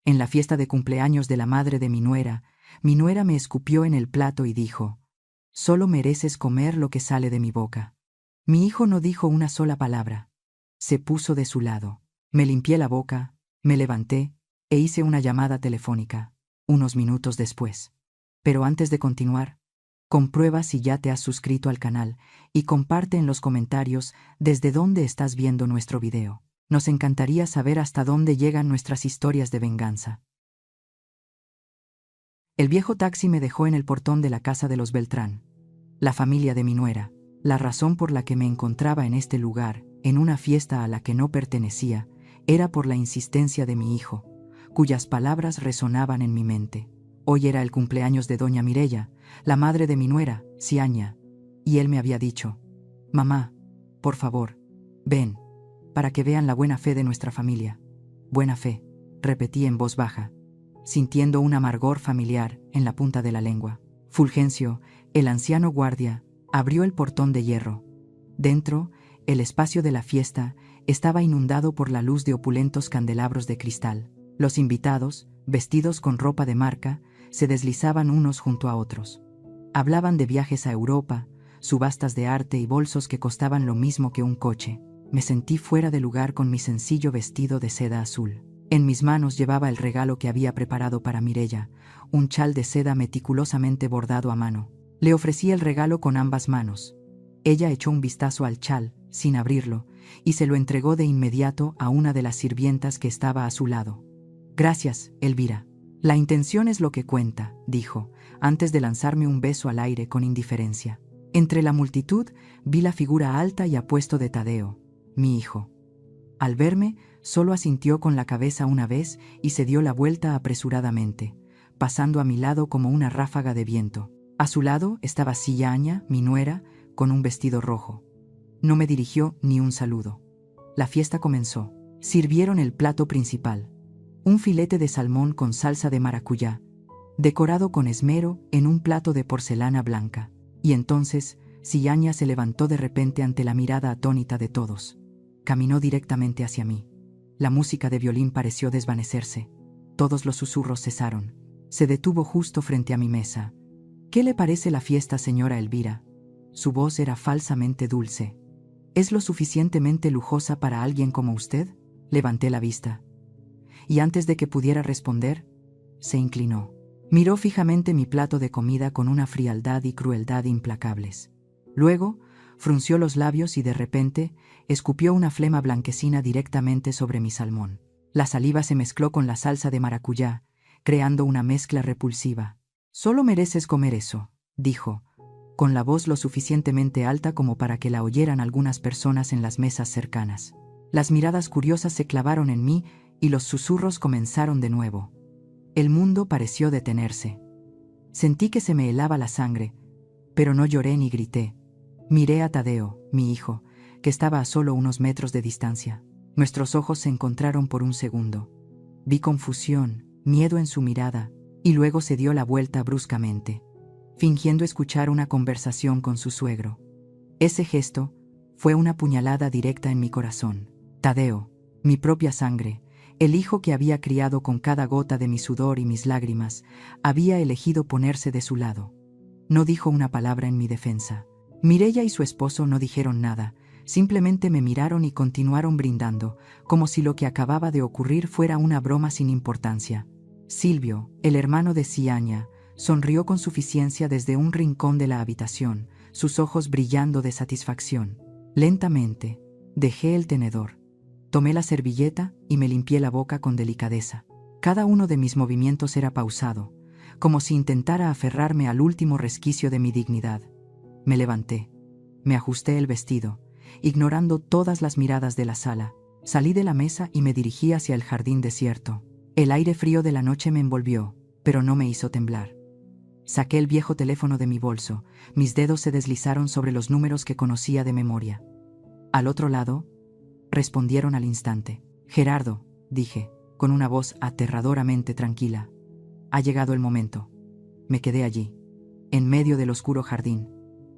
En la fiesta de cumpleaños de la madre de mi nuera me escupió en el plato y dijo: «Solo mereces comer lo que sale de mi boca». Mi hijo no dijo una sola palabra. Se puso de su lado. Me limpié la boca, me levanté e hice una llamada telefónica, unos minutos después. Pero antes de continuar, comprueba si ya te has suscrito al canal y comparte en los comentarios desde dónde estás viendo nuestro video. Nos encantaría saber hasta dónde llegan nuestras historias de venganza. El viejo taxi me dejó en el portón de la casa de los Beltrán, la familia de mi nuera. La razón por la que me encontraba en este lugar, en una fiesta a la que no pertenecía, era por la insistencia de mi hijo, cuyas palabras resonaban en mi mente. Hoy era el cumpleaños de doña Mireya, la madre de mi nuera, Ciaña, y él me había dicho: «Mamá, por favor, ven, para que vean la buena fe de nuestra familia». «Buena fe», repetí en voz baja, sintiendo un amargor familiar en la punta de la lengua. Fulgencio, el anciano guardia, abrió el portón de hierro. Dentro, el espacio de la fiesta estaba inundado por la luz de opulentos candelabros de cristal. Los invitados, vestidos con ropa de marca, se deslizaban unos junto a otros. Hablaban de viajes a Europa, subastas de arte y bolsos que costaban lo mismo que un coche. Me sentí fuera de lugar con mi sencillo vestido de seda azul. En mis manos llevaba el regalo que había preparado para Mireya, un chal de seda meticulosamente bordado a mano. Le ofrecí el regalo con ambas manos. Ella echó un vistazo al chal, sin abrirlo, y se lo entregó de inmediato a una de las sirvientas que estaba a su lado. «Gracias, Elvira. La intención es lo que cuenta», dijo, antes de lanzarme un beso al aire con indiferencia. Entre la multitud vi la figura alta y apuesto de Tadeo, mi hijo. Al verme, solo asintió con la cabeza una vez y se dio la vuelta apresuradamente, pasando a mi lado como una ráfaga de viento. A su lado estaba Ciaña, mi nuera, con un vestido rojo. No me dirigió ni un saludo. La fiesta comenzó. Sirvieron el plato principal: un filete de salmón con salsa de maracuyá, decorado con esmero en un plato de porcelana blanca. Y entonces, Ciaña se levantó de repente ante la mirada atónita de todos. Caminó directamente hacia mí. La música de violín pareció desvanecerse. Todos los susurros cesaron. Se detuvo justo frente a mi mesa. «¿Qué le parece la fiesta, señora Elvira?». Su voz era falsamente dulce. «¿Es lo suficientemente lujosa para alguien como usted?». Levanté la vista. Y antes de que pudiera responder, se inclinó. Miró fijamente mi plato de comida con una frialdad y crueldad implacables. Luego, frunció los labios y de repente escupió una flema blanquecina directamente sobre mi salmón. La saliva se mezcló con la salsa de maracuyá, creando una mezcla repulsiva. «Solo mereces comer eso», dijo, con la voz lo suficientemente alta como para que la oyeran algunas personas en las mesas cercanas. Las miradas curiosas se clavaron en mí y los susurros comenzaron de nuevo. El mundo pareció detenerse. Sentí que se me helaba la sangre, pero no lloré ni grité. Miré a Tadeo, mi hijo, que estaba a solo unos metros de distancia. Nuestros ojos se encontraron por un segundo. Vi confusión, miedo en su mirada, y luego se dio la vuelta bruscamente, fingiendo escuchar una conversación con su suegro. Ese gesto fue una puñalada directa en mi corazón. Tadeo, mi propia sangre, el hijo que había criado con cada gota de mi sudor y mis lágrimas, había elegido ponerse de su lado. No dijo una palabra en mi defensa. Mireya y su esposo no dijeron nada, simplemente me miraron y continuaron brindando, como si lo que acababa de ocurrir fuera una broma sin importancia. Silvio, el hermano de Ciaña, sonrió con suficiencia desde un rincón de la habitación, sus ojos brillando de satisfacción. Lentamente, dejé el tenedor. Tomé la servilleta y me limpié la boca con delicadeza. Cada uno de mis movimientos era pausado, como si intentara aferrarme al último resquicio de mi dignidad. Me levanté. Me ajusté el vestido, ignorando todas las miradas de la sala. Salí de la mesa y me dirigí hacia el jardín desierto. El aire frío de la noche me envolvió, pero no me hizo temblar. Saqué el viejo teléfono de mi bolso. Mis dedos se deslizaron sobre los números que conocía de memoria. Al otro lado, respondieron al instante. «Gerardo», dije, con una voz aterradoramente tranquila. «Ha llegado el momento». Me quedé allí, en medio del oscuro jardín,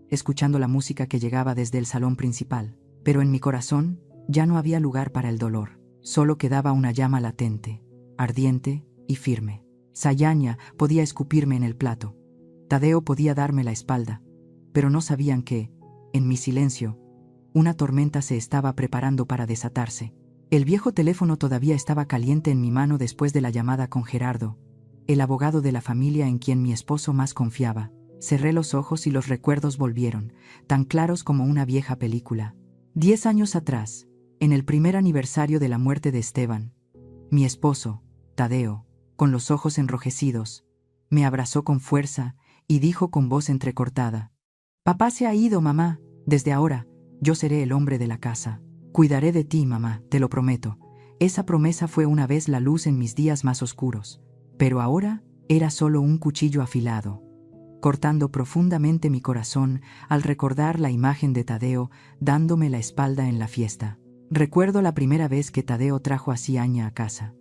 escuchando la música que llegaba desde el salón principal. Pero en mi corazón ya no había lugar para el dolor. Solo quedaba una llama latente, ardiente y firme. Sayanya podía escupirme en el plato. Tadeo podía darme la espalda. Pero no sabían que, en mi silencio, una tormenta se estaba preparando para desatarse. El viejo teléfono todavía estaba caliente en mi mano después de la llamada con Gerardo, el abogado de la familia en quien mi esposo más confiaba. Cerré los ojos y los recuerdos volvieron, tan claros como una vieja película. 10 años atrás, en el primer aniversario de la muerte de Esteban, mi esposo, Tadeo, con los ojos enrojecidos, me abrazó con fuerza y dijo con voz entrecortada: «Papá se ha ido, mamá. Desde ahora, yo seré el hombre de la casa. Cuidaré de ti, mamá, te lo prometo». Esa promesa fue una vez la luz en mis días más oscuros, pero ahora era solo un cuchillo afilado, cortando profundamente mi corazón al recordar la imagen de Tadeo dándome la espalda en la fiesta. Recuerdo la primera vez que Tadeo trajo a Sayanya a casa.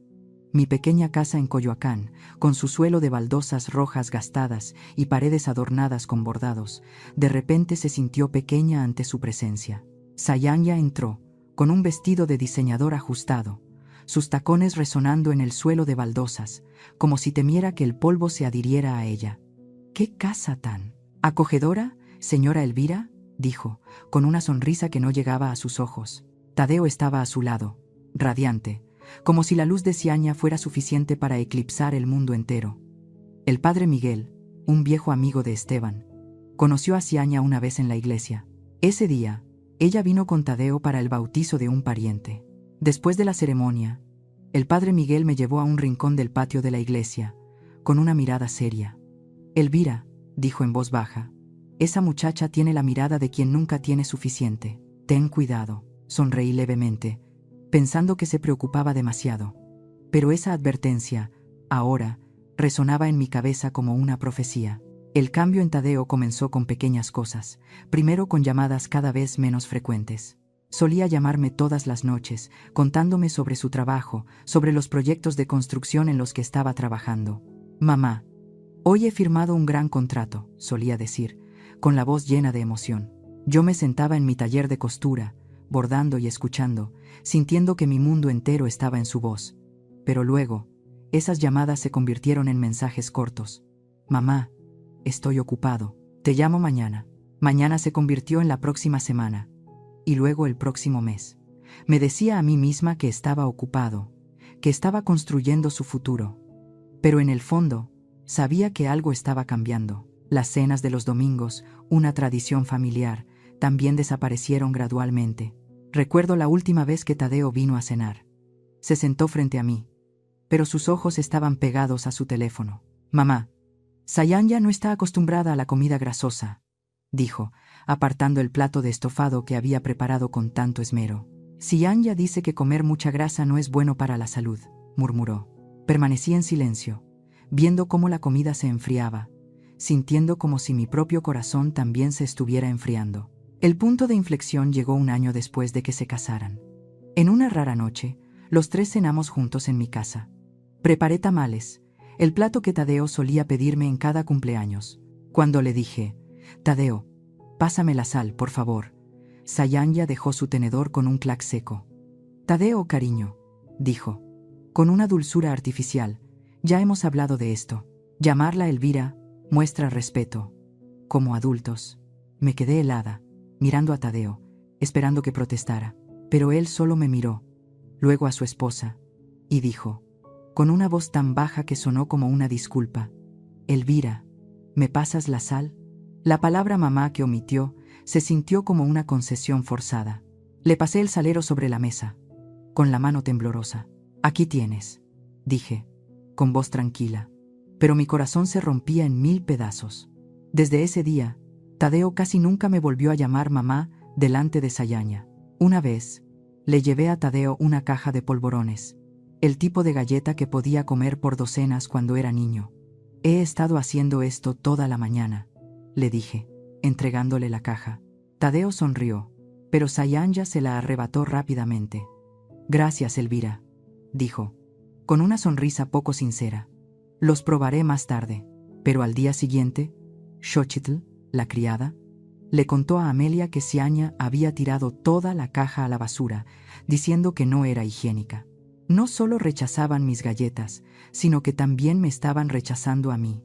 Mi pequeña casa en Coyoacán, con su suelo de baldosas rojas gastadas y paredes adornadas con bordados, de repente se sintió pequeña ante su presencia. Sayanya entró, con un vestido de diseñador ajustado, sus tacones resonando en el suelo de baldosas, como si temiera que el polvo se adhiriera a ella. «¿Qué casa tan acogedora, señora Elvira?», dijo, con una sonrisa que no llegaba a sus ojos. Tadeo estaba a su lado, radiante, como si la luz de Sayanya fuera suficiente para eclipsar el mundo entero. El padre Miguel, un viejo amigo de Esteban, conoció a Sayanya una vez en la iglesia. Ese día, ella vino con Tadeo para el bautizo de un pariente. Después de la ceremonia, el padre Miguel me llevó a un rincón del patio de la iglesia, con una mirada seria. «Elvira», dijo en voz baja, «esa muchacha tiene la mirada de quien nunca tiene suficiente. Ten cuidado». Sonreí levemente, pensando que se preocupaba demasiado. Pero esa advertencia, ahora, resonaba en mi cabeza como una profecía. El cambio en Tadeo comenzó con pequeñas cosas, primero con llamadas cada vez menos frecuentes. Solía llamarme todas las noches, contándome sobre su trabajo, sobre los proyectos de construcción en los que estaba trabajando. «Mamá, hoy he firmado un gran contrato», solía decir, con la voz llena de emoción. Yo me sentaba en mi taller de costura, bordando y escuchando, sintiendo que mi mundo entero estaba en su voz. Pero luego, esas llamadas se convirtieron en mensajes cortos. «Mamá, estoy ocupado. Te llamo mañana». Mañana se convirtió en la próxima semana. Y luego el próximo mes. Me decía a mí misma que estaba ocupado, que estaba construyendo su futuro. Pero en el fondo, sabía que algo estaba cambiando. Las cenas de los domingos, una tradición familiar, también desaparecieron gradualmente. Recuerdo la última vez que Tadeo vino a cenar. Se sentó frente a mí, pero sus ojos estaban pegados a su teléfono. «Mamá, Sayanya no está acostumbrada a la comida grasosa», dijo, apartando el plato de estofado que había preparado con tanto esmero. «Sayanya dice que comer mucha grasa no es bueno para la salud», murmuró. Permanecí en silencio, viendo cómo la comida se enfriaba, sintiendo como si mi propio corazón también se estuviera enfriando. El punto de inflexión llegó un año después de que se casaran. En una rara noche, los tres cenamos juntos en mi casa. Preparé tamales, el plato que Tadeo solía pedirme en cada cumpleaños. Cuando le dije: «Tadeo, pásame la sal, por favor», Sayanya dejó su tenedor con un clac seco. «Tadeo, cariño», dijo, con una dulzura artificial, «ya hemos hablado de esto. Llamarla Elvira muestra respeto. Como adultos». Me quedé helada, mirando a Tadeo, esperando que protestara. Pero él solo me miró, luego a su esposa, y dijo, con una voz tan baja que sonó como una disculpa: «Elvira, ¿me pasas la sal?». La palabra mamá que omitió se sintió como una concesión forzada. Le pasé el salero sobre la mesa, con la mano temblorosa. «Aquí tienes», dije, con voz tranquila, pero mi corazón se rompía en 1000 pedazos. Desde ese día, Tadeo casi nunca me volvió a llamar mamá delante de Sayanya. Una vez, le llevé a Tadeo una caja de polvorones, el tipo de galleta que podía comer por docenas cuando era niño. «He estado haciendo esto toda la mañana», le dije, entregándole la caja. Tadeo sonrió, pero Sayanya se la arrebató rápidamente. «Gracias, Elvira», dijo, con una sonrisa poco sincera. «Los probaré más tarde». Pero al día siguiente, Xochitl, la criada, le contó a Amelia que Sayanya había tirado toda la caja a la basura, diciendo que no era higiénica. No solo rechazaban mis galletas, sino que también me estaban rechazando a mí.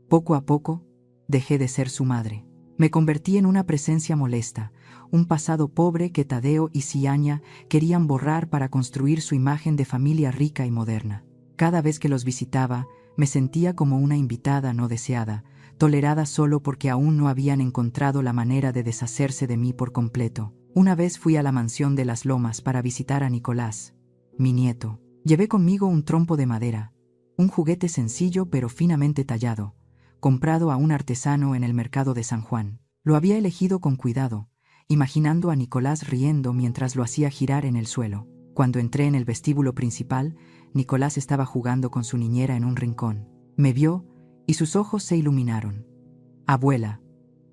Poco a poco, dejé de ser su madre. Me convertí en una presencia molesta, un pasado pobre que Tadeo y Ziania querían borrar para construir su imagen de familia rica y moderna. Cada vez que los visitaba, me sentía como una invitada no deseada, tolerada solo porque aún no habían encontrado la manera de deshacerse de mí por completo. Una vez fui a la mansión de las Lomas para visitar a Nicolás, mi nieto. Llevé conmigo un trompo de madera, un juguete sencillo pero finamente tallado, comprado a un artesano en el mercado de San Juan. Lo había elegido con cuidado, imaginando a Nicolás riendo mientras lo hacía girar en el suelo. Cuando entré en el vestíbulo principal, Nicolás estaba jugando con su niñera en un rincón. Me vio y sus ojos se iluminaron. «Abuela»,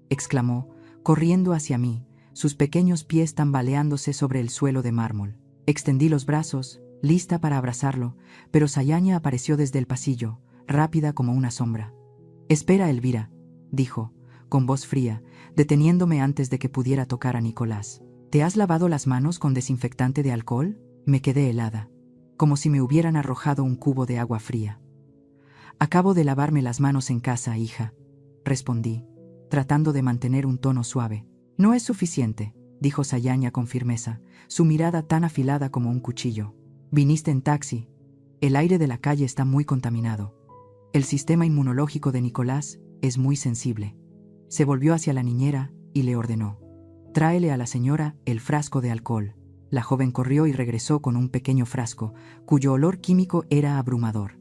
exclamó, corriendo hacia mí, sus pequeños pies tambaleándose sobre el suelo de mármol. Extendí los brazos, lista para abrazarlo, pero Ziania apareció desde el pasillo, rápida como una sombra. «Espera, Elvira», dijo, con voz fría, deteniéndome antes de que pudiera tocar a Nicolás. «¿Te has lavado las manos con desinfectante de alcohol?». Me quedé helada, como si me hubieran arrojado un cubo de agua fría. «Acabo de lavarme las manos en casa, hija», respondí, tratando de mantener un tono suave. «No es suficiente», dijo Ziania con firmeza, su mirada tan afilada como un cuchillo. «Viniste en taxi. El aire de la calle está muy contaminado. El sistema inmunológico de Nicolás es muy sensible». Se volvió hacia la niñera y le ordenó: «Tráele a la señora el frasco de alcohol». La joven corrió y regresó con un pequeño frasco, cuyo olor químico era abrumador.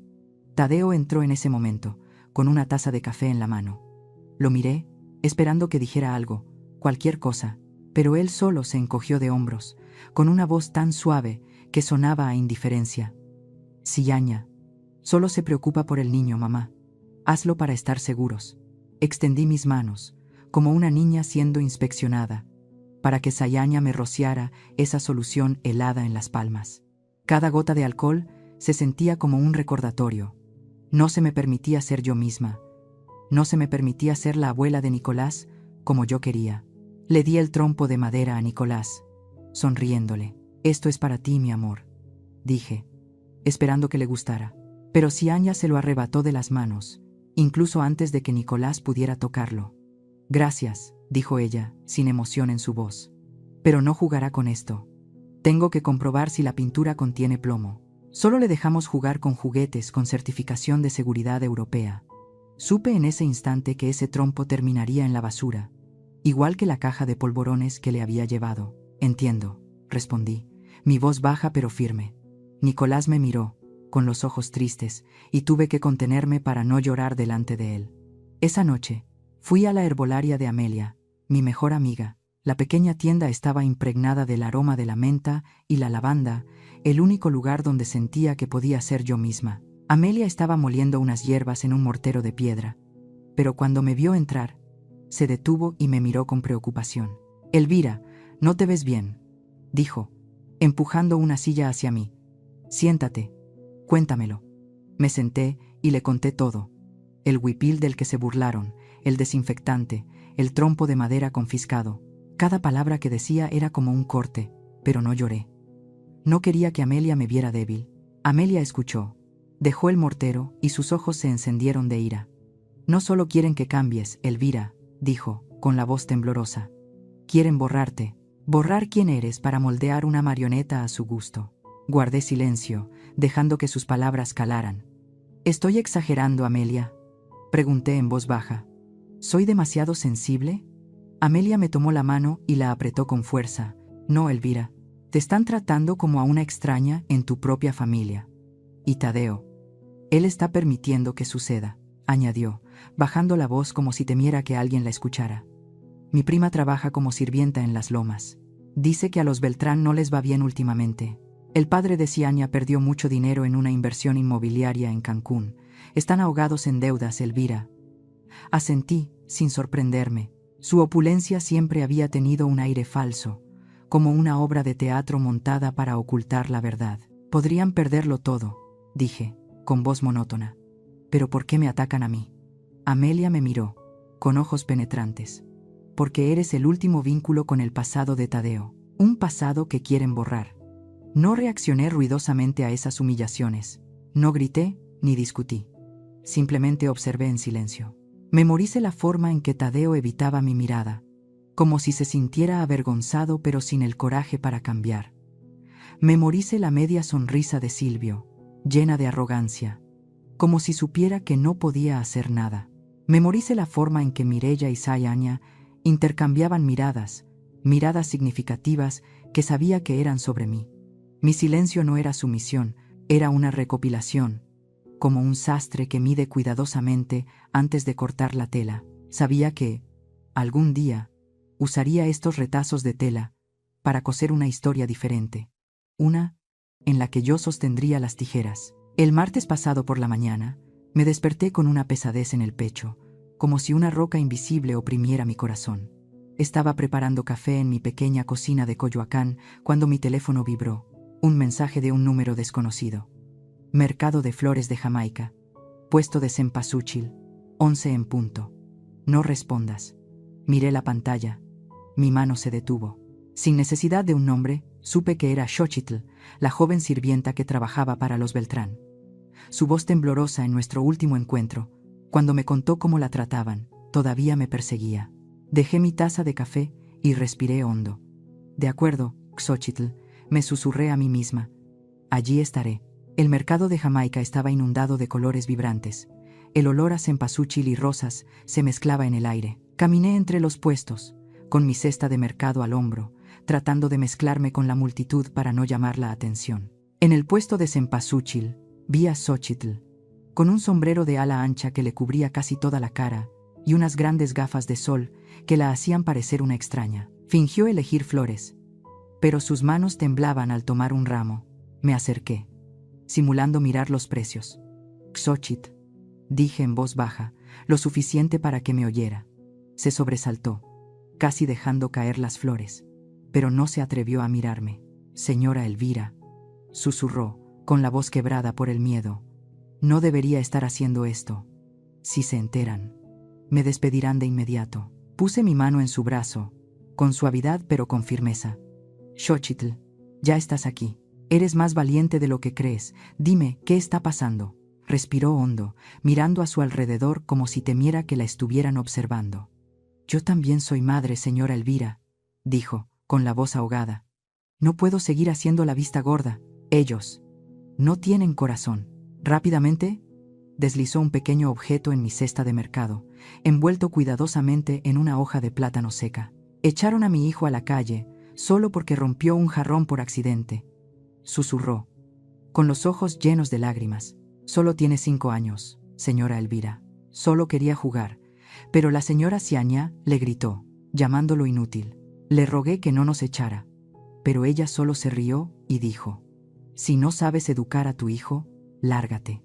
Tadeo entró en ese momento, con una taza de café en la mano. Lo miré, esperando que dijera algo, cualquier cosa, pero él solo se encogió de hombros, con una voz tan suave que sonaba a indiferencia. «Ziania, solo se preocupa por el niño, mamá. Hazlo para estar seguros». Extendí mis manos, como una niña siendo inspeccionada, para que Ziania me rociara esa solución helada en las palmas. Cada gota de alcohol se sentía como un recordatorio. No se me permitía ser yo misma. No se me permitía ser la abuela de Nicolás como yo quería. Le di el trompo de madera a Nicolás, sonriéndole. «Esto es para ti, mi amor», dije, esperando que le gustara. Pero Ziania se lo arrebató de las manos, incluso antes de que Nicolás pudiera tocarlo. «Gracias», dijo ella, sin emoción en su voz. «Pero no jugará con esto. Tengo que comprobar si la pintura contiene plomo. Solo le dejamos jugar con juguetes con certificación de seguridad europea». Supe en ese instante que ese trompo terminaría en la basura, igual que la caja de polvorones que le había llevado. «Entiendo», respondí, mi voz baja pero firme. Nicolás me miró, con los ojos tristes, y tuve que contenerme para no llorar delante de él. Esa noche, fui a la herbolaria de Amelia, mi mejor amiga. La pequeña tienda estaba impregnada del aroma de la menta y la lavanda, el único lugar donde sentía que podía ser yo misma. Amelia estaba moliendo unas hierbas en un mortero de piedra, pero cuando me vio entrar, se detuvo y me miró con preocupación. «Elvira, no te ves bien», dijo, empujando una silla hacia mí. «Siéntate. Cuéntamelo». Me senté y le conté todo. El huipil del que se burlaron, el desinfectante, el trompo de madera confiscado. Cada palabra que decía era como un corte, pero no lloré. No quería que Amelia me viera débil. Amelia escuchó, dejó el mortero y sus ojos se encendieron de ira. «No solo quieren que cambies, Elvira», dijo, con la voz temblorosa. «Quieren borrarte, borrar quién eres para moldear una marioneta a su gusto». Guardé silencio, dejando que sus palabras calaran. «¿Estoy exagerando, Amelia?», pregunté en voz baja. «¿Soy demasiado sensible?». Amelia me tomó la mano y la apretó con fuerza. «No, Elvira, te están tratando como a una extraña en tu propia familia. Y Tadeo, él está permitiendo que suceda», añadió, bajando la voz como si temiera que alguien la escuchara. «Mi prima trabaja como sirvienta en las Lomas. Dice que a los Beltrán no les va bien últimamente. El padre de Ziania perdió mucho dinero en una inversión inmobiliaria en Cancún. Están ahogados en deudas, Elvira». Asentí, sin sorprenderme. Su opulencia siempre había tenido un aire falso, como una obra de teatro montada para ocultar la verdad. «Podrían perderlo todo», dije, con voz monótona. «¿Pero por qué me atacan a mí?». Amelia me miró, con ojos penetrantes. «Porque eres el último vínculo con el pasado de Tadeo, un pasado que quieren borrar». No reaccioné ruidosamente a esas humillaciones. No grité ni discutí. Simplemente observé en silencio. Memoricé la forma en que Tadeo evitaba mi mirada, como si se sintiera avergonzado pero sin el coraje para cambiar. Memoricé la media sonrisa de Silvio, llena de arrogancia, como si supiera que no podía hacer nada. Memoricé la forma en que Mireya y Sayanya intercambiaban miradas significativas que sabía que eran sobre mí. Mi silencio no era sumisión, era una recopilación, como un sastre que mide cuidadosamente antes de cortar la tela. Sabía que, algún día, usaría estos retazos de tela para coser una historia diferente, una en la que yo sostendría las tijeras. El martes pasado por la mañana, me desperté con una pesadez en el pecho, como si una roca invisible oprimiera mi corazón. Estaba preparando café en mi pequeña cocina de Coyoacán cuando mi teléfono vibró. Un mensaje de un número desconocido. Mercado de flores de Jamaica. Puesto de cempasúchil. 11 en punto. No respondas. Miré la pantalla. Mi mano se detuvo. Sin necesidad de un nombre, supe que era Xochitl, la joven sirvienta que trabajaba para los Beltrán. Su voz temblorosa en nuestro último encuentro, cuando me contó cómo la trataban, todavía me perseguía. Dejé mi taza de café y respiré hondo. De acuerdo, Xochitl, me susurré a mí misma. Allí estaré. El mercado de Jamaica estaba inundado de colores vibrantes. El olor a cempasúchil y rosas se mezclaba en el aire. Caminé entre los puestos, con mi cesta de mercado al hombro, tratando de mezclarme con la multitud para no llamar la atención. En el puesto de cempasúchil, vi a Xochitl, con un sombrero de ala ancha que le cubría casi toda la cara y unas grandes gafas de sol que la hacían parecer una extraña. Fingió elegir flores, pero sus manos temblaban al tomar un ramo. Me acerqué, simulando mirar los precios. Xochitl, dije en voz baja, lo suficiente para que me oyera. Se sobresaltó, casi dejando caer las flores, pero no se atrevió a mirarme. Señora Elvira, susurró, con la voz quebrada por el miedo. No debería estar haciendo esto. Si se enteran, me despedirán de inmediato. Puse mi mano en su brazo, con suavidad pero con firmeza. Xochitl, ya estás aquí. Eres más valiente de lo que crees. Dime, ¿qué está pasando? Respiró hondo, mirando a su alrededor como si temiera que la estuvieran observando. Yo también soy madre, señora Elvira, dijo, con la voz ahogada. No puedo seguir haciendo la vista gorda. Ellos no tienen corazón. Rápidamente, deslizó un pequeño objeto en mi cesta de mercado, envuelto cuidadosamente en una hoja de plátano seca. Echaron a mi hijo a la calle, solo porque rompió un jarrón por accidente, susurró, con los ojos llenos de lágrimas. Solo tiene 5 años, señora Elvira. Solo quería jugar, pero la señora Ciaña le gritó, llamándolo inútil. Le rogué que no nos echara, pero ella solo se rió y dijo, si no sabes educar a tu hijo, lárgate.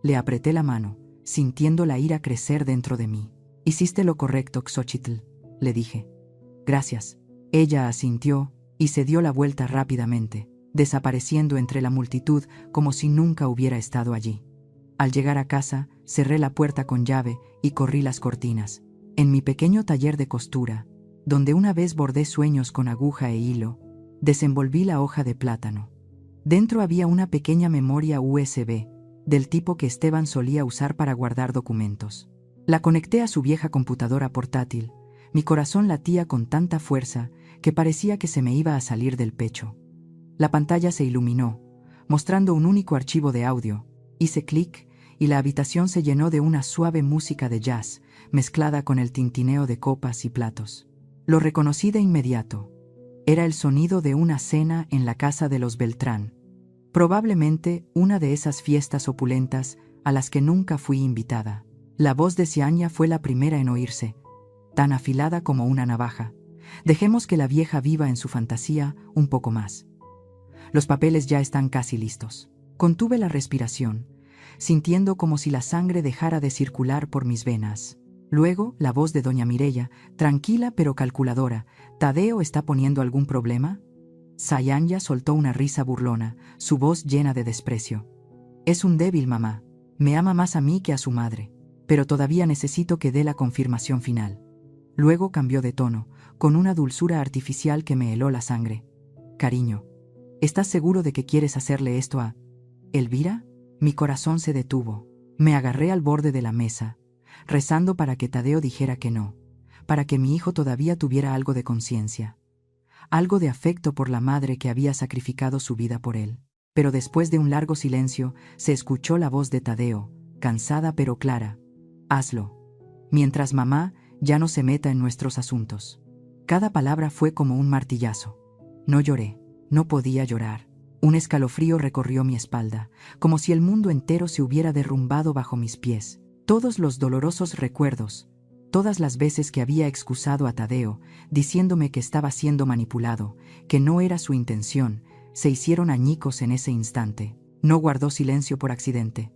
Le apreté la mano, sintiendo la ira crecer dentro de mí. Hiciste lo correcto, Xochitl, le dije. Gracias. Ella asintió y se dio la vuelta rápidamente, desapareciendo entre la multitud como si nunca hubiera estado allí. Al llegar a casa, cerré la puerta con llave y corrí las cortinas. En mi pequeño taller de costura, donde una vez bordé sueños con aguja e hilo, desenvolví la hoja de plátano. Dentro había una pequeña memoria USB, del tipo que Esteban solía usar para guardar documentos. La conecté a su vieja computadora portátil. Mi corazón latía con tanta fuerza que parecía que se me iba a salir del pecho. La pantalla se iluminó, mostrando un único archivo de audio. Hice clic y la habitación se llenó de una suave música de jazz, mezclada con el tintineo de copas y platos. Lo reconocí de inmediato. Era el sonido de una cena en la casa de los Beltrán. Probablemente una de esas fiestas opulentas a las que nunca fui invitada. La voz de Ciaña fue la primera en oírse, tan afilada como una navaja. Dejemos que la vieja viva en su fantasía un poco más. Los papeles ya están casi listos. Contuve la respiración, sintiendo como si la sangre dejara de circular por mis venas. Luego, la voz de doña Mireya, tranquila pero calculadora. ¿Tadeo está poniendo algún problema? Sayanya soltó una risa burlona, su voz llena de desprecio. Es un débil, mamá. Me ama más a mí que a su madre, pero todavía necesito que dé la confirmación final. Luego cambió de tono, con una dulzura artificial que me heló la sangre. Cariño, ¿Estás seguro de que quieres hacerle esto a Elvira? Mi corazón se detuvo. Me agarré al borde de la mesa, rezando para que Tadeo dijera que no, para que mi hijo todavía tuviera algo de conciencia, algo de afecto por la madre que había sacrificado su vida por él. Pero después de un largo silencio, se escuchó la voz de Tadeo, cansada pero clara. Hazlo, mientras mamá ya no se meta en nuestros asuntos. Cada palabra fue como un martillazo. No lloré, no podía llorar. Un escalofrío recorrió mi espalda, como si el mundo entero se hubiera derrumbado bajo mis pies. Todos los dolorosos recuerdos, todas las veces que había excusado a Tadeo, diciéndome que estaba siendo manipulado, que no era su intención, se hicieron añicos en ese instante. No guardó silencio por accidente.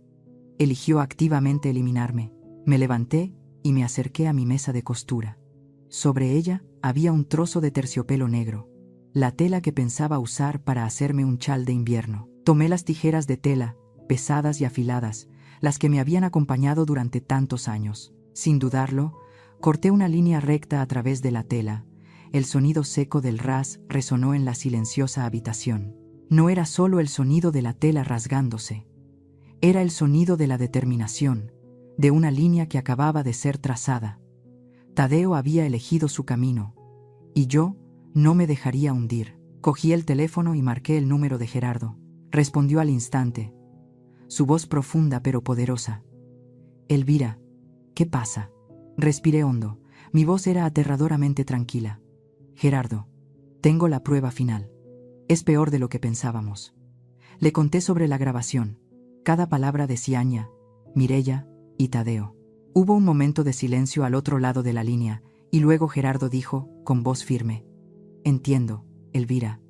Eligió activamente eliminarme. Me levanté y me acerqué a mi mesa de costura. Sobre ella había un trozo de terciopelo negro, la tela que pensaba usar para hacerme un chal de invierno. Tomé las tijeras de tela, pesadas y afiladas, las que me habían acompañado durante tantos años. Sin dudarlo, corté una línea recta a través de la tela. El sonido seco del ras resonó en la silenciosa habitación. No era solo el sonido de la tela rasgándose. Era el sonido de la determinación, de una línea que acababa de ser trazada. Tadeo había elegido su camino, y yo no me dejaría hundir. Cogí el teléfono y marqué el número de Gerardo. Respondió al instante, su voz profunda pero poderosa. Elvira, ¿qué pasa? Respiré hondo. Mi voz era aterradoramente tranquila. Gerardo, tengo la prueba final. Es peor de lo que pensábamos. Le conté sobre la grabación. Cada palabra decía Aña, Mireia y Tadeo. Hubo un momento de silencio al otro lado de la línea, y luego Gerardo dijo, con voz firme: Entiendo, Elvira.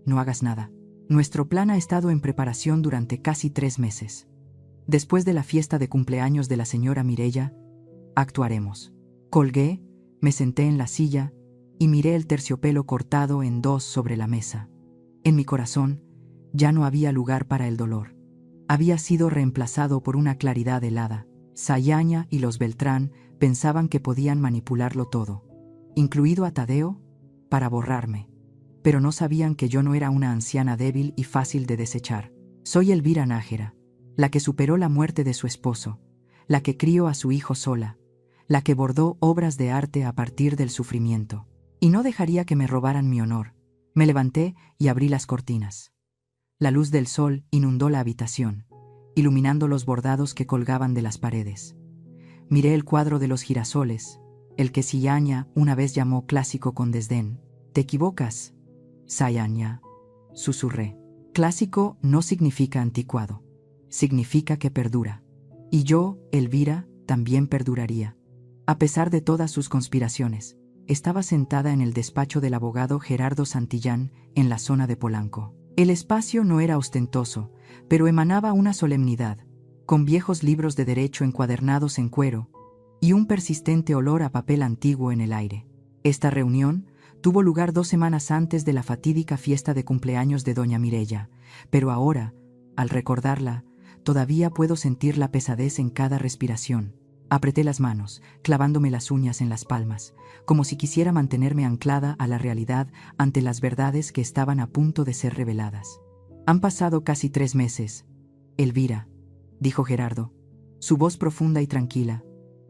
No hagas nada. Nuestro plan ha estado en preparación durante casi 3 meses. Después de la fiesta de cumpleaños de la señora Mireia, actuaremos. Colgué, me senté en la silla y miré el terciopelo cortado en 2 sobre la mesa. En mi corazón ya no había lugar para el dolor. Había sido reemplazado por una claridad helada. Sayaña y los Beltrán pensaban que podían manipularlo todo, incluido a Tadeo, para borrarme. Pero no sabían que yo no era una anciana débil y fácil de desechar. Soy Elvira Nájera, la que superó la muerte de su esposo, la que crió a su hijo sola, la que bordó obras de arte a partir del sufrimiento. Y no dejaría que me robaran mi honor. Me levanté y abrí las cortinas. La luz del sol inundó la habitación, iluminando los bordados que colgaban de las paredes. Miré el cuadro de los girasoles, el que Sayaña una vez llamó clásico con desdén. «Te equivocas, Sayaña», susurré. Clásico no significa anticuado, significa que perdura. Y yo, Elvira, también perduraría. A pesar de todas sus conspiraciones, estaba sentada en el despacho del abogado Gerardo Santillán, en la zona de Polanco. El espacio no era ostentoso, pero emanaba una solemnidad, con viejos libros de derecho encuadernados en cuero y un persistente olor a papel antiguo en el aire. Esta reunión tuvo lugar 2 semanas antes de la fatídica fiesta de cumpleaños de doña Mireia, pero ahora, al recordarla, todavía puedo sentir la pesadez en cada respiración. Apreté las manos, clavándome las uñas en las palmas, como si quisiera mantenerme anclada a la realidad ante las verdades que estaban a punto de ser reveladas. Han pasado casi 3 meses, Elvira, dijo Gerardo, su voz profunda y tranquila,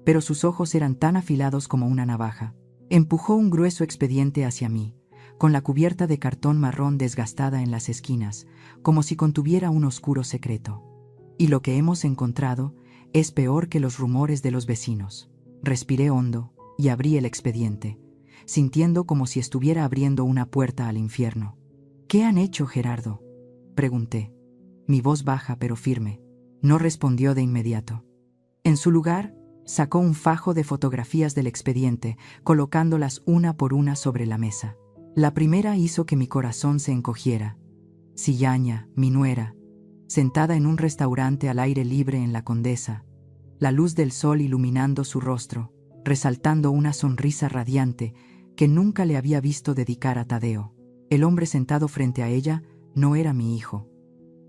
pero sus ojos eran tan afilados como una navaja. Empujó un grueso expediente hacia mí, con la cubierta de cartón marrón desgastada en las esquinas, como si contuviera un oscuro secreto. Y lo que hemos encontrado es peor que los rumores de los vecinos. Respiré hondo y abrí el expediente, sintiendo como si estuviera abriendo una puerta al infierno. «¿Qué han hecho, Gerardo?», pregunté. Mi voz baja pero firme. No respondió de inmediato. En su lugar, sacó un fajo de fotografías del expediente, colocándolas una por una sobre la mesa. La primera hizo que mi corazón se encogiera. Sayaña, mi nuera, sentada en un restaurante al aire libre en la Condesa, la luz del sol iluminando su rostro, resaltando una sonrisa radiante que nunca le había visto dedicar a Tadeo. El hombre sentado frente a ella no era mi hijo.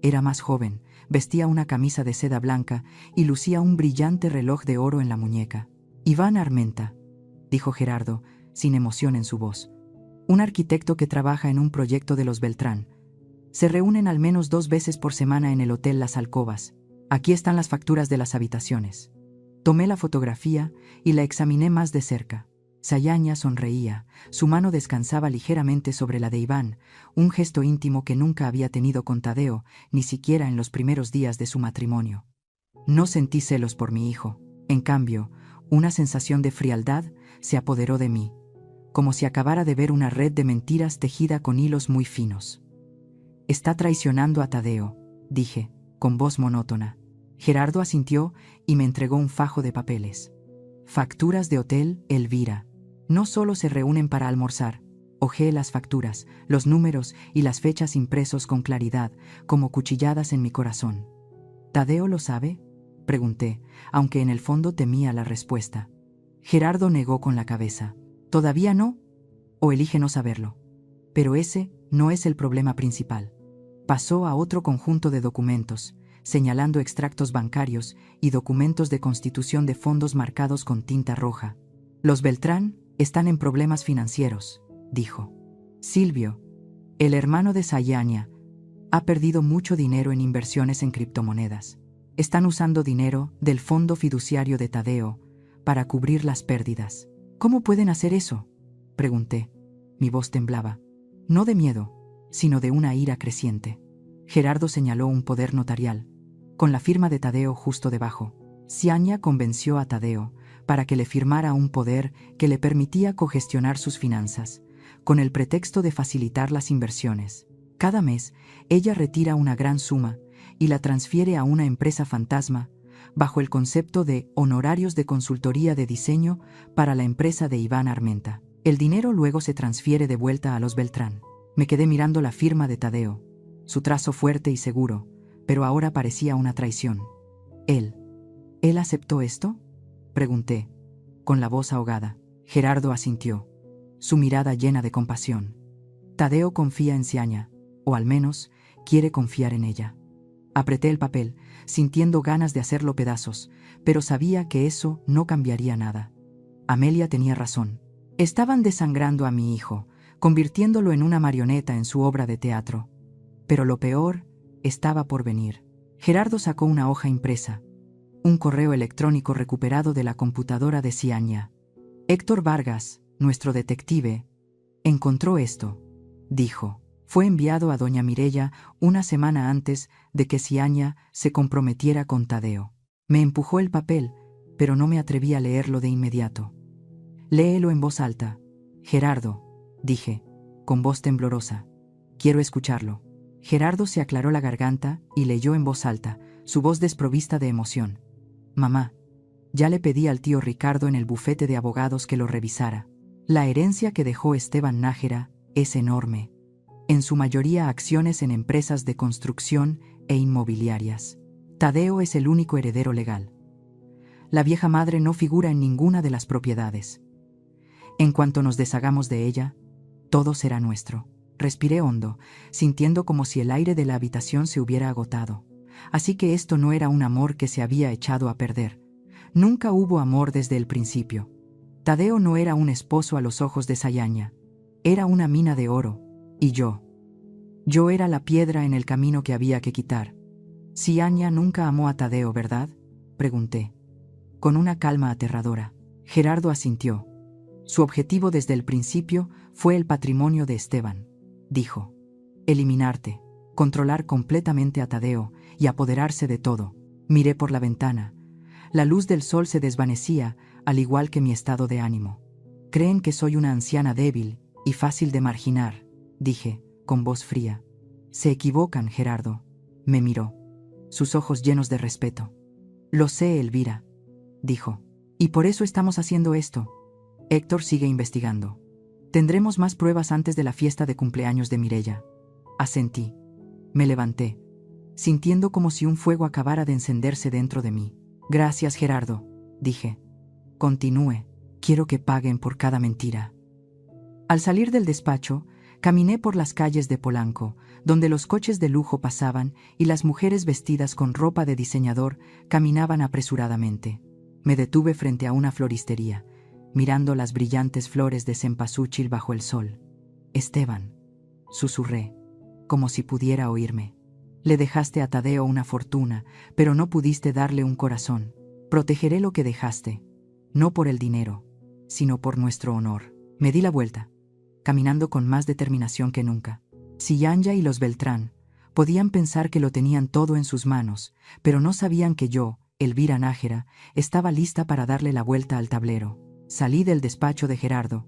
Era más joven, vestía una camisa de seda blanca y lucía un brillante reloj de oro en la muñeca. «Iván Armenta», dijo Gerardo, sin emoción en su voz. «Un arquitecto que trabaja en un proyecto de los Beltrán. Se reúnen al menos 2 veces por semana en el Hotel Las Alcobas. Aquí están las facturas de las habitaciones. Tomé la fotografía y la examiné más de cerca. Sayaña sonreía, su mano descansaba ligeramente sobre la de Iván, un gesto íntimo que nunca había tenido con Tadeo, ni siquiera en los primeros días de su matrimonio. No sentí celos por mi hijo. En cambio, una sensación de frialdad se apoderó de mí, como si acabara de ver una red de mentiras tejida con hilos muy finos. «Está traicionando a Tadeo», dije, con voz monótona. Gerardo asintió y me entregó un fajo de papeles. «Facturas de hotel, Elvira. No solo se reúnen para almorzar». Hojeé las facturas, los números y las fechas impresos con claridad, como cuchilladas en mi corazón. «¿Tadeo lo sabe?», pregunté, aunque en el fondo temía la respuesta. Gerardo negó con la cabeza. «¿Todavía no? ¿O elige no saberlo?». Pero ese no es el problema principal. Pasó a otro conjunto de documentos, señalando extractos bancarios y documentos de constitución de fondos marcados con tinta roja. «Los Beltrán están en problemas financieros», dijo. «Silvio, el hermano de Sayaña, ha perdido mucho dinero en inversiones en criptomonedas. Están usando dinero del fondo fiduciario de Tadeo para cubrir las pérdidas». «¿Cómo pueden hacer eso?», pregunté. Mi voz temblaba, no de miedo, sino de una ira creciente. Gerardo señaló un poder notarial, con la firma de Tadeo justo debajo. Sayaña convenció a Tadeo para que le firmara un poder que le permitía cogestionar sus finanzas, con el pretexto de facilitar las inversiones. Cada mes, ella retira una gran suma y la transfiere a una empresa fantasma, bajo el concepto de honorarios de consultoría de diseño para la empresa de Iván Armenta. El dinero luego se transfiere de vuelta a los Beltrán. Me quedé mirando la firma de Tadeo, su trazo fuerte y seguro, pero ahora parecía una traición. ¿Él aceptó esto?», pregunté, con la voz ahogada. Gerardo asintió, su mirada llena de compasión. «Tadeo confía en Sayaña, o al menos quiere confiar en ella». Apreté el papel, sintiendo ganas de hacerlo pedazos, pero sabía que eso no cambiaría nada. Amelia tenía razón. Estaban desangrando a mi hijo, convirtiéndolo en una marioneta en su obra de teatro. Pero lo peor estaba por venir. Gerardo sacó una hoja impresa, un correo electrónico recuperado de la computadora de Sayaña. «Héctor Vargas, nuestro detective, encontró esto», dijo. «Fue enviado a doña Mireya una semana antes de que Sayaña se comprometiera con Tadeo». Me empujó el papel, pero no me atreví a leerlo de inmediato. «Léelo en voz alta, Gerardo», dije, con voz temblorosa. «Quiero escucharlo». Gerardo se aclaró la garganta y leyó en voz alta, su voz desprovista de emoción. «Mamá, ya le pedí al tío Ricardo en el bufete de abogados que lo revisara. La herencia que dejó Esteban Nájera es enorme. En su mayoría acciones en empresas de construcción e inmobiliarias. Tadeo es el único heredero legal. La vieja madre no figura en ninguna de las propiedades. En cuanto nos deshagamos de ella, todo será nuestro». Respiré hondo, sintiendo como si el aire de la habitación se hubiera agotado. Así que esto no era un amor que se había echado a perder. Nunca hubo amor desde el principio. Tadeo no era un esposo a los ojos de Sayaña. Era una mina de oro. Y yo era la piedra en el camino que había que quitar. «Sayaña nunca amó a Tadeo, ¿verdad?», pregunté, con una calma aterradora. Gerardo asintió. «Su objetivo desde el principio fue el patrimonio de Esteban», dijo. «Eliminarte, controlar completamente a Tadeo y apoderarse de todo». Miré por la ventana. La luz del sol se desvanecía, al igual que mi estado de ánimo. «Creen que soy una anciana débil y fácil de marginar», dije, con voz fría. «Se equivocan, Gerardo». Me miró, sus ojos llenos de respeto. «Lo sé, Elvira», dijo. «Y por eso estamos haciendo esto. Héctor sigue investigando. Tendremos más pruebas antes de la fiesta de cumpleaños de Mireya». Asentí. Me levanté, sintiendo como si un fuego acabara de encenderse dentro de mí. «Gracias, Gerardo», dije. «Continúe. Quiero que paguen por cada mentira». Al salir del despacho, caminé por las calles de Polanco, donde los coches de lujo pasaban y las mujeres vestidas con ropa de diseñador caminaban apresuradamente. Me detuve frente a una floristería, mirando las brillantes flores de cempasúchil bajo el sol. «Esteban», susurré. como si pudiera oírme. Le dejaste a Tadeo una fortuna, pero no pudiste darle un corazón. Protegeré lo que dejaste, no por el dinero, sino por nuestro honor. Me di la vuelta, caminando con más determinación que nunca. Si Yanya y los Beltrán podían pensar que lo tenían todo en sus manos, pero no sabían que yo, Elvira Nájera, estaba lista para darle la vuelta al tablero. Salí del despacho de Gerardo,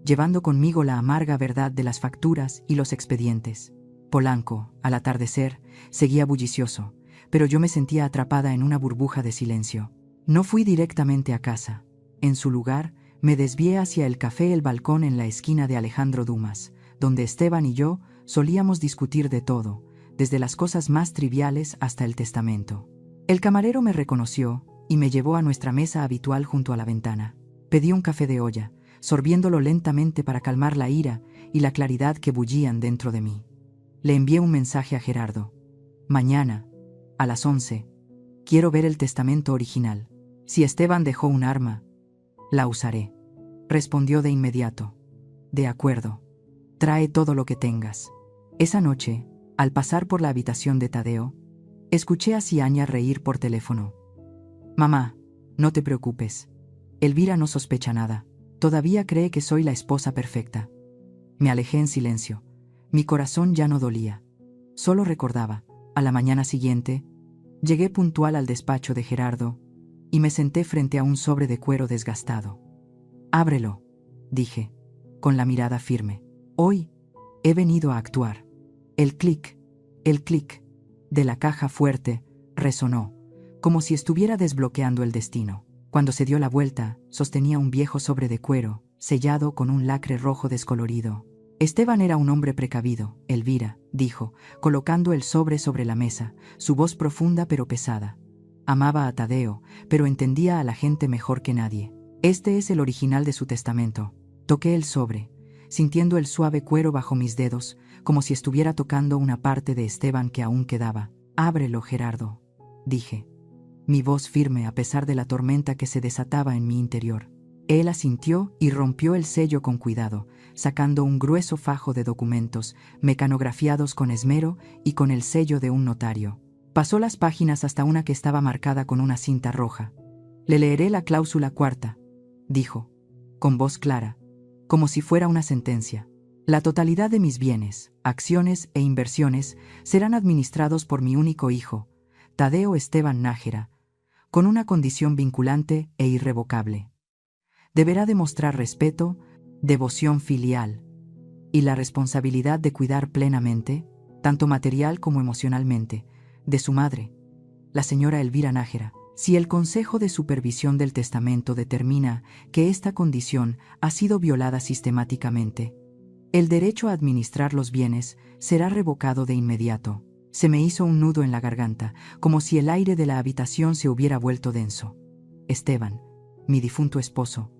llevando conmigo la amarga verdad de las facturas y los expedientes. Polanco, al atardecer, seguía bullicioso, pero yo me sentía atrapada en una burbuja de silencio. No fui directamente a casa. En su lugar, me desvié hacia el café El Balcón en la esquina de Alejandro Dumas, donde Esteban y yo solíamos discutir de todo, desde las cosas más triviales hasta el testamento. El camarero me reconoció y me llevó a nuestra mesa habitual junto a la ventana. Pedí un café de olla, sorbiéndolo lentamente para calmar la ira y la claridad que bullían dentro de mí. Le envié un mensaje a Gerardo. Mañana, a las 11, quiero ver el testamento original. Si Esteban dejó un arma, la usaré. Respondió de inmediato. De acuerdo. Trae todo lo que tengas. Esa noche, al pasar por la habitación de Tadeo, escuché a Ciaña reír por teléfono. Mamá, no te preocupes. Elvira no sospecha nada. Todavía cree que soy la esposa perfecta. Me alejé en silencio. Mi corazón ya no dolía. Solo recordaba. A la mañana siguiente, llegué puntual al despacho de Gerardo y me senté frente a un sobre de cuero desgastado. Ábrelo, dije, con la mirada firme. Hoy he venido a actuar. El clic de la caja fuerte resonó, como si estuviera desbloqueando el destino. Cuando se dio la vuelta, sostenía un viejo sobre de cuero, sellado con un lacre rojo descolorido. Esteban era un hombre precavido, Elvira, dijo, colocando el sobre la mesa, su voz profunda pero pesada. Amaba a Tadeo, pero entendía a la gente mejor que nadie. Este es el original de su testamento. Toqué el sobre, sintiendo el suave cuero bajo mis dedos, como si estuviera tocando una parte de Esteban que aún quedaba. Ábrelo, Gerardo, dije. Mi voz firme a pesar de la tormenta que se desataba en mi interior. Él asintió y rompió el sello con cuidado, sacando un grueso fajo de documentos, mecanografiados con esmero y con el sello de un notario. Pasó las páginas hasta una que estaba marcada con una cinta roja. Le leeré la cláusula cuarta, dijo, con voz clara, como si fuera una sentencia. La totalidad de mis bienes, acciones e inversiones serán administrados por mi único hijo, Tadeo Esteban Nájera, con una condición vinculante e irrevocable. Deberá demostrar respeto, devoción filial y la responsabilidad de cuidar plenamente, tanto material como emocionalmente, de su madre, la señora Elvira Nájera. Si el Consejo de Supervisión del Testamento determina que esta condición ha sido violada sistemáticamente, el derecho a administrar los bienes será revocado de inmediato. Se me hizo un nudo en la garganta, como si el aire de la habitación se hubiera vuelto denso. Esteban, mi difunto esposo,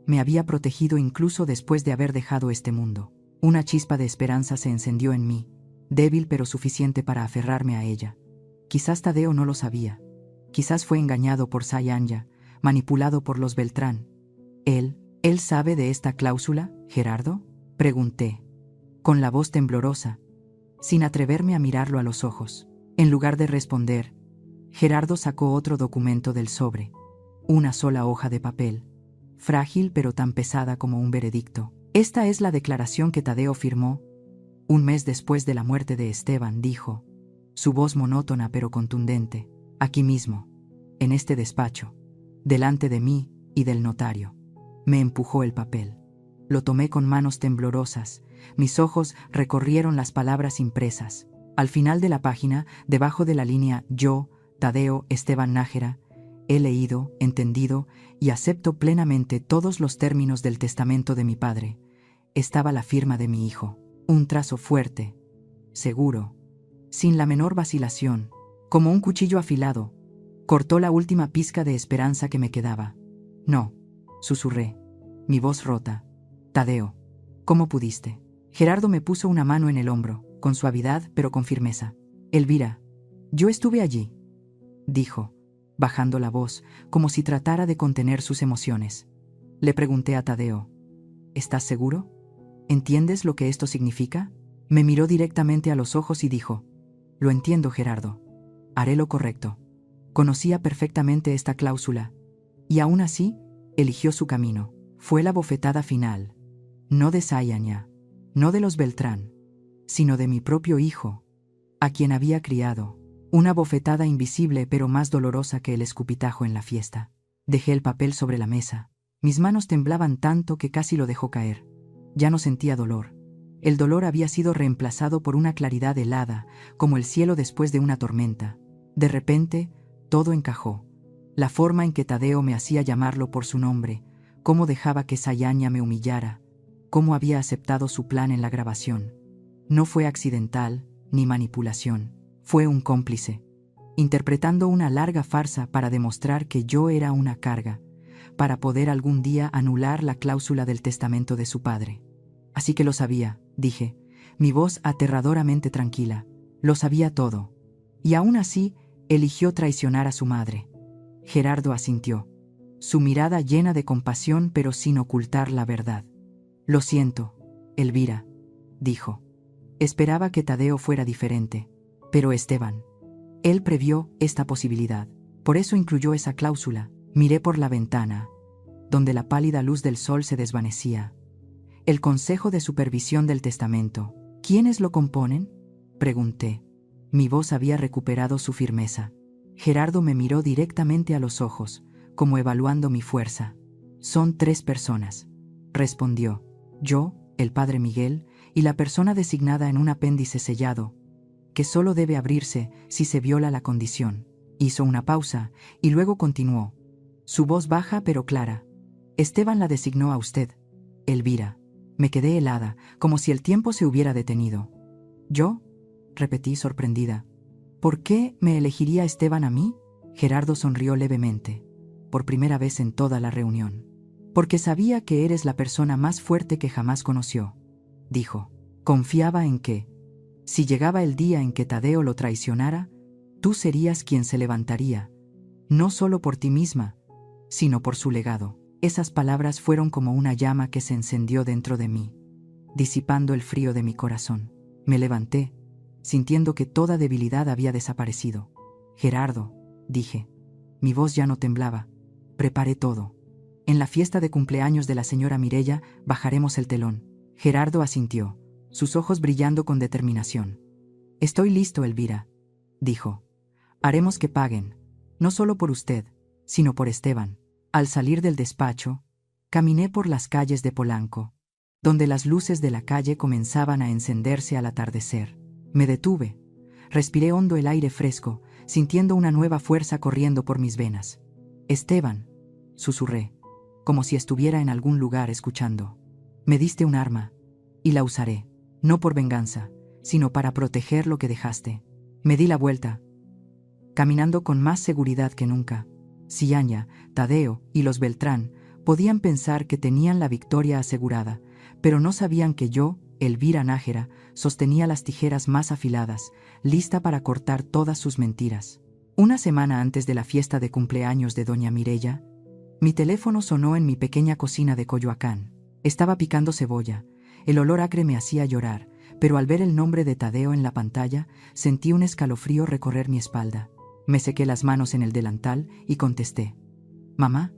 me había protegido incluso después de haber dejado este mundo. Una chispa de esperanza se encendió en mí, débil pero suficiente para aferrarme a ella. Quizás Tadeo no lo sabía. Quizás fue engañado por Sayanya, manipulado por los Beltrán. ¿Él sabe de esta cláusula, Gerardo? Pregunté, con la voz temblorosa, sin atreverme a mirarlo a los ojos. En lugar de responder, Gerardo sacó otro documento del sobre, una sola hoja de papel, frágil pero tan pesada como un veredicto. Esta es la declaración que Tadeo firmó un mes después de la muerte de Esteban, dijo, su voz monótona pero contundente, aquí mismo, en este despacho, delante de mí y del notario. Me empujó el papel. Lo tomé con manos temblorosas, mis ojos recorrieron las palabras impresas. Al final de la página, debajo de la línea yo, Tadeo Esteban Nájera, he leído, entendido y acepto plenamente todos los términos del testamento de mi padre, estaba la firma de mi hijo. Un trazo fuerte, seguro, sin la menor vacilación, como un cuchillo afilado, cortó la última pizca de esperanza que me quedaba. No, susurré, mi voz rota. Tadeo, ¿cómo pudiste? Gerardo me puso una mano en el hombro, con suavidad pero con firmeza. Elvira, yo estuve allí, dijo, bajando la voz, como si tratara de contener sus emociones. Le pregunté a Tadeo, ¿estás seguro? ¿Entiendes lo que esto significa? Me miró directamente a los ojos y dijo: «Lo entiendo, Gerardo. Haré lo correcto». Conocía perfectamente esta cláusula, y aún así, eligió su camino. Fue la bofetada final, no de Sayaña, no de los Beltrán, sino de mi propio hijo, a quien había criado. Una bofetada invisible pero más dolorosa que el escupitajo en la fiesta. Dejé el papel sobre la mesa. Mis manos temblaban tanto que casi lo dejó caer. Ya no sentía dolor. El dolor había sido reemplazado por una claridad helada, como el cielo después de una tormenta. De repente, todo encajó. La forma en que Tadeo me hacía llamarlo por su nombre, cómo dejaba que Sayaña me humillara, cómo había aceptado su plan en la grabación. No fue accidental, ni manipulación. Fue un cómplice, interpretando una larga farsa para demostrar que yo era una carga, para poder algún día anular la cláusula del testamento de su padre. Así que lo sabía, dije, mi voz aterradoramente tranquila. Lo sabía todo. Y aún así, eligió traicionar a su madre. Gerardo asintió, su mirada llena de compasión pero sin ocultar la verdad. «Lo siento, Elvira», dijo. Esperaba que Tadeo fuera diferente, pero Esteban. Él previó esta posibilidad. Por eso incluyó esa cláusula. Miré por la ventana, donde la pálida luz del sol se desvanecía. El Consejo de Supervisión del Testamento. ¿Quiénes lo componen?, pregunté. Mi voz había recuperado su firmeza. Gerardo me miró directamente a los ojos, como evaluando mi fuerza. «Son 3 personas», respondió. «Yo, el padre Miguel, y la persona designada en un apéndice sellado, que solo debe abrirse si se viola la condición». Hizo una pausa, y luego continuó. Su voz baja pero clara. «Esteban la designó a usted, Elvira». Me quedé helada, como si el tiempo se hubiera detenido. «¿Yo?», repetí sorprendida. «¿Por qué me elegiría Esteban a mí?». Gerardo sonrió levemente, por primera vez en toda la reunión. «Porque sabía que eres la persona más fuerte que jamás conoció», dijo. «Confiaba en que, si llegaba el día en que Tadeo lo traicionara, tú serías quien se levantaría, no solo por ti misma, sino por su legado». Esas palabras fueron como una llama que se encendió dentro de mí, disipando el frío de mi corazón. Me levanté, sintiendo que toda debilidad había desaparecido. «Gerardo», dije. Mi voz ya no temblaba. «Preparé todo. En la fiesta de cumpleaños de la señora Mireya bajaremos el telón». Gerardo asintió, sus ojos brillando con determinación. «Estoy listo, Elvira», dijo. «Haremos que paguen, no solo por usted, sino por Esteban». Al salir del despacho, caminé por las calles de Polanco, donde las luces de la calle comenzaban a encenderse al atardecer. Me detuve, respiré hondo el aire fresco, sintiendo una nueva fuerza corriendo por mis venas. «Esteban», susurré, como si estuviera en algún lugar escuchando. «Me diste un arma, y la usaré, no por venganza, sino para proteger lo que dejaste». Me di la vuelta, caminando con más seguridad que nunca. Sayaña, Tadeo y los Beltrán podían pensar que tenían la victoria asegurada, pero no sabían que yo, Elvira Nájera, sostenía las tijeras más afiladas, lista para cortar todas sus mentiras. Una semana antes de la fiesta de cumpleaños de doña Mireya, mi teléfono sonó en mi pequeña cocina de Coyoacán. Estaba picando cebolla. El olor acre me hacía llorar, pero al ver el nombre de Tadeo en la pantalla, sentí un escalofrío recorrer mi espalda. Me sequé las manos en el delantal y contesté. «Mamá».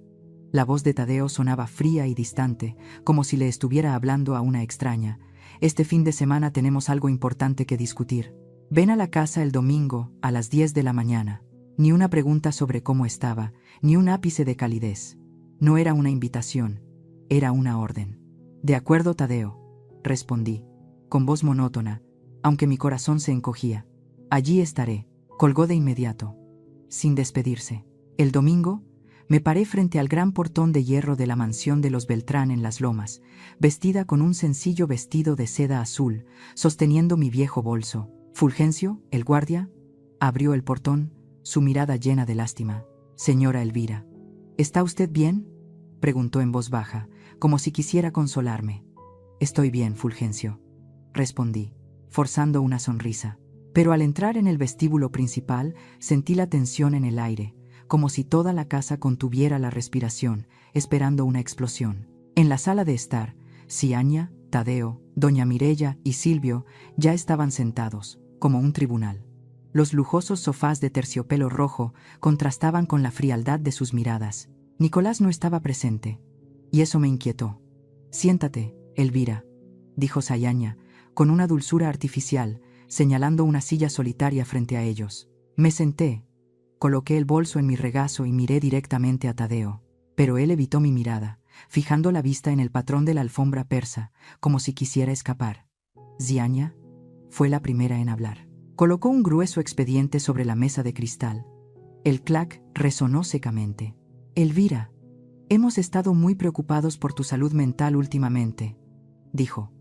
La voz de Tadeo sonaba fría y distante, como si le estuviera hablando a una extraña. «Este fin de semana tenemos algo importante que discutir. Ven a la casa el domingo a las 10 de la mañana». Ni una pregunta sobre cómo estaba, ni un ápice de calidez. No era una invitación, era una orden. «De acuerdo, Tadeo», respondí, con voz monótona, aunque mi corazón se encogía. «Allí estaré». Colgó de inmediato, sin despedirse. El domingo, me paré frente al gran portón de hierro de la mansión de los Beltrán en Las Lomas, vestida con un sencillo vestido de seda azul, sosteniendo mi viejo bolso. Fulgencio, el guardia, abrió el portón, su mirada llena de lástima. «Señora Elvira, ¿está usted bien?», preguntó en voz baja, como si quisiera consolarme. «Estoy bien, Fulgencio», respondí, forzando una sonrisa. Pero al entrar en el vestíbulo principal, sentí la tensión en el aire, como si toda la casa contuviera la respiración, esperando una explosión. En la sala de estar, Sayaña, Tadeo, doña Mireya y Silvio ya estaban sentados, como un tribunal. Los lujosos sofás de terciopelo rojo contrastaban con la frialdad de sus miradas. Nicolás no estaba presente, y eso me inquietó. «Siéntate, Elvira», dijo Sayaña, con una dulzura artificial, señalando una silla solitaria frente a ellos. Me senté, coloqué el bolso en mi regazo y miré directamente a Tadeo, pero él evitó mi mirada, fijando la vista en el patrón de la alfombra persa, como si quisiera escapar. Ziaña fue la primera en hablar. Colocó un grueso expediente sobre la mesa de cristal. El clac resonó secamente. «Elvira, hemos estado muy preocupados por tu salud mental últimamente», dijo,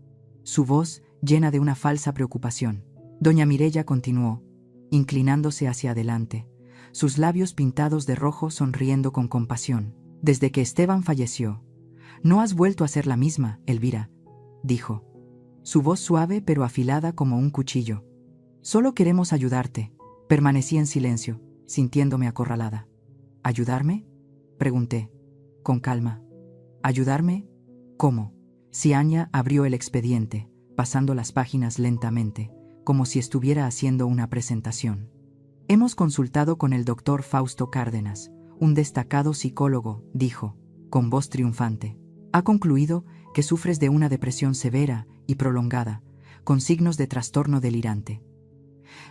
su voz llena de una falsa preocupación. Doña Mireya continuó, inclinándose hacia adelante, sus labios pintados de rojo sonriendo con compasión. «Desde que Esteban falleció, no has vuelto a ser la misma, Elvira», dijo, su voz suave pero afilada como un cuchillo. «Solo queremos ayudarte». Permanecí en silencio, sintiéndome acorralada. «¿Ayudarme?», pregunté, con calma. «¿Ayudarme? ¿Cómo?». Ziaña abrió el expediente, pasando las páginas lentamente, como si estuviera haciendo una presentación. «Hemos consultado con el doctor Fausto Cárdenas, un destacado psicólogo», dijo, con voz triunfante. «Ha concluido que sufres de una depresión severa y prolongada, con signos de trastorno delirante».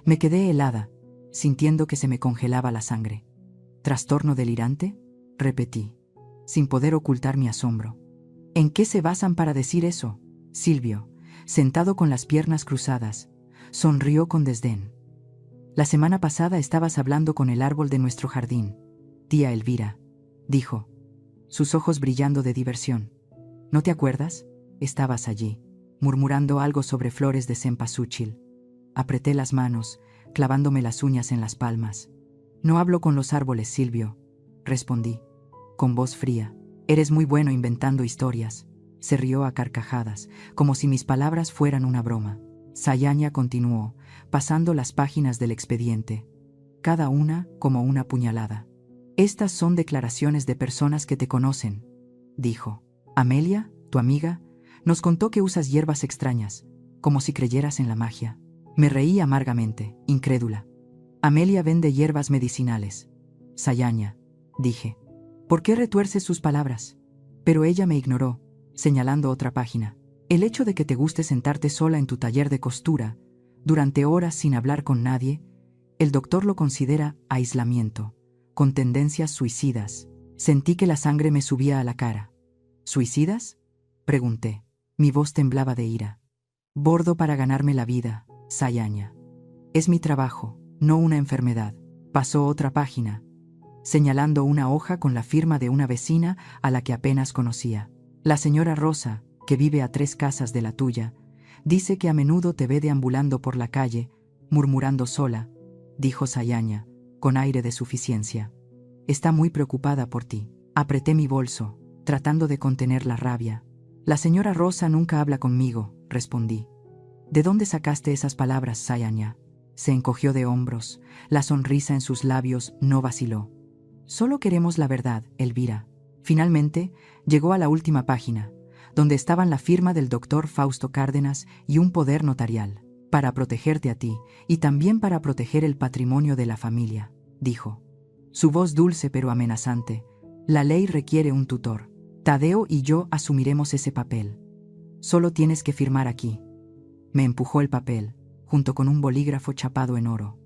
Me quedé helada, sintiendo que se me congelaba la sangre. «¿Trastorno delirante?», repetí, sin poder ocultar mi asombro. «¿En qué se basan para decir eso?». Silvio, sentado con las piernas cruzadas, sonrió con desdén. «La semana pasada estabas hablando con el árbol de nuestro jardín, tía Elvira», dijo, sus ojos brillando de diversión. «¿No te acuerdas? Estabas allí, murmurando algo sobre flores de cempasúchil». Apreté las manos, clavándome las uñas en las palmas. «No hablo con los árboles, Silvio», respondí, con voz fría. «Eres muy bueno inventando historias». Se rió a carcajadas, como si mis palabras fueran una broma. Sayaña continuó, pasando las páginas del expediente, cada una como una puñalada. «Estas son declaraciones de personas que te conocen», dijo. «Amelia, tu amiga, nos contó que usas hierbas extrañas, como si creyeras en la magia». Me reí amargamente, incrédula. «Amelia vende hierbas medicinales». «Sayaña», dije. «¿Por qué retuerces sus palabras?». Pero ella me ignoró, señalando otra página. «El hecho de que te guste sentarte sola en tu taller de costura, durante horas sin hablar con nadie, el doctor lo considera aislamiento, con tendencias suicidas». Sentí que la sangre me subía a la cara. «¿Suicidas?», pregunté. Mi voz temblaba de ira. «Bordo para ganarme la vida, Sayaña. Es mi trabajo, no una enfermedad». Pasó otra página, señalando una hoja con la firma de una vecina a la que apenas conocía. «La señora Rosa, que vive a 3 casas de la tuya, dice que a menudo te ve deambulando por la calle, murmurando sola», dijo Sayaña, con aire de suficiencia. «Está muy preocupada por ti». Apreté mi bolso, tratando de contener la rabia. «La señora Rosa nunca habla conmigo», respondí. «¿De dónde sacaste esas palabras, Sayaña?». Se encogió de hombros, la sonrisa en sus labios no vaciló. «Solo queremos la verdad, Elvira». Finalmente, llegó a la última página, donde estaban la firma del doctor Fausto Cárdenas y un poder notarial, «para protegerte a ti y también para proteger el patrimonio de la familia», dijo. Su voz dulce pero amenazante. «La ley requiere un tutor. Tadeo y yo asumiremos ese papel. Solo tienes que firmar aquí». Me empujó el papel, junto con un bolígrafo chapado en oro.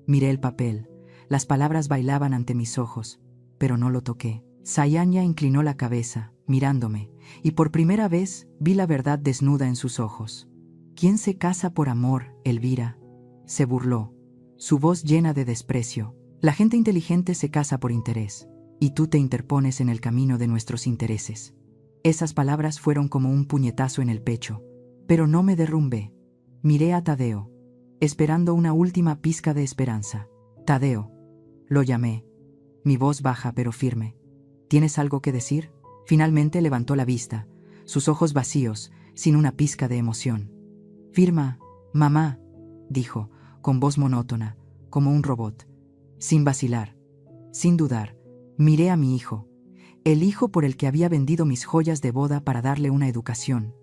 Miré el papel, las palabras bailaban ante mis ojos, pero no lo toqué. Sayaña inclinó la cabeza, mirándome, y por primera vez vi la verdad desnuda en sus ojos. «¿Quién se casa por amor, Elvira?», se burló, su voz llena de desprecio. «La gente inteligente se casa por interés, y tú te interpones en el camino de nuestros intereses». Esas palabras fueron como un puñetazo en el pecho, pero no me derrumbé. Miré a Tadeo, esperando una última pizca de esperanza. «Tadeo», lo llamé, mi voz baja pero firme. «¿Tienes algo que decir?». Finalmente levantó la vista, sus ojos vacíos, sin una pizca de emoción. «Firma, mamá», dijo, con voz monótona, como un robot. Sin vacilar, sin dudar, miré a mi hijo, el hijo por el que había vendido mis joyas de boda para darle una educación.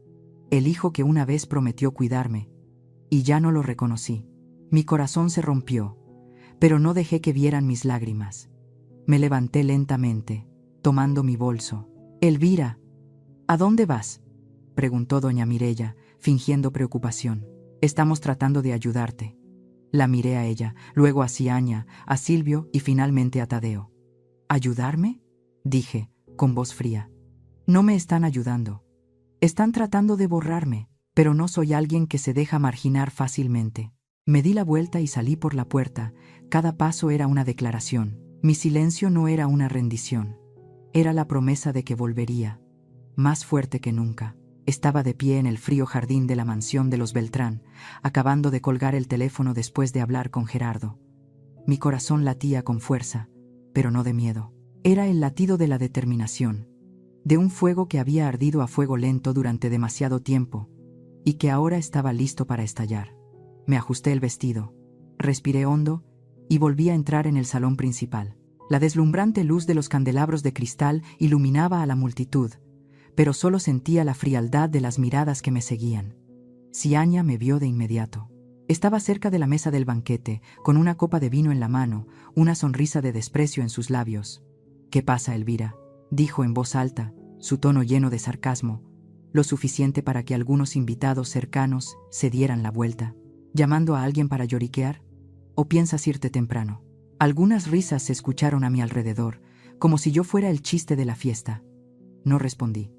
el hijo que una vez prometió cuidarme, y ya no lo reconocí. Mi corazón se rompió, pero no dejé que vieran mis lágrimas. Me levanté lentamente, tomando mi bolso. «Elvira, ¿a dónde vas?», preguntó doña Mireya, fingiendo preocupación. «Estamos tratando de ayudarte». La miré a ella, luego a Ciaña, a Silvio y finalmente a Tadeo. «¿Ayudarme?», dije, con voz fría. «No me están ayudando. Están tratando de borrarme, pero no soy alguien que se deja marginar fácilmente». Me di la vuelta y salí por la puerta. Cada paso era una declaración. Mi silencio no era una rendición. Era la promesa de que volvería, más fuerte que nunca. Estaba de pie en el frío jardín de la mansión de los Beltrán, acabando de colgar el teléfono después de hablar con Gerardo. Mi corazón latía con fuerza, pero no de miedo. Era el latido de la determinación, de un fuego que había ardido a fuego lento durante demasiado tiempo y que ahora estaba listo para estallar. Me ajusté el vestido, respiré hondo y volví a entrar en el salón principal. La deslumbrante luz de los candelabros de cristal iluminaba a la multitud, pero solo sentía la frialdad de las miradas que me seguían. Ciaña me vio de inmediato. Estaba cerca de la mesa del banquete, con una copa de vino en la mano, una sonrisa de desprecio en sus labios. «¿Qué pasa, Elvira?», dijo en voz alta, su tono lleno de sarcasmo, lo suficiente para que algunos invitados cercanos se dieran la vuelta. «¿Llamando a alguien para lloriquear? ¿O piensas irte temprano?». Algunas risas se escucharon a mi alrededor, como si yo fuera el chiste de la fiesta. No respondí.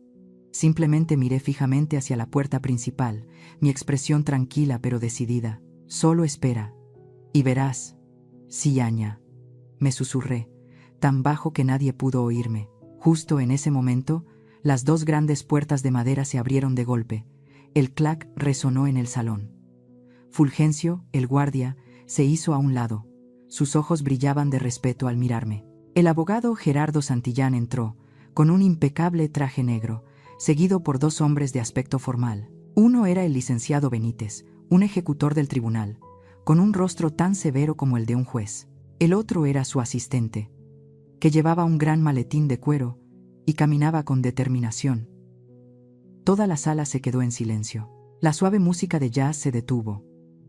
Simplemente miré fijamente hacia la puerta principal, mi expresión tranquila pero decidida. «Solo espera, y verás». «Ciaña», me susurré, tan bajo que nadie pudo oírme. Justo en ese momento, las dos grandes puertas de madera se abrieron de golpe. El clac resonó en el salón. Fulgencio, el guardia, se hizo a un lado. Sus ojos brillaban de respeto al mirarme. El abogado Gerardo Santillán entró, con un impecable traje negro, seguido por dos hombres de aspecto formal. Uno era el licenciado Benítez, un ejecutor del tribunal, con un rostro tan severo como el de un juez. El otro era su asistente, que llevaba un gran maletín de cuero y caminaba con determinación. Toda la sala se quedó en silencio. La suave música de jazz se detuvo,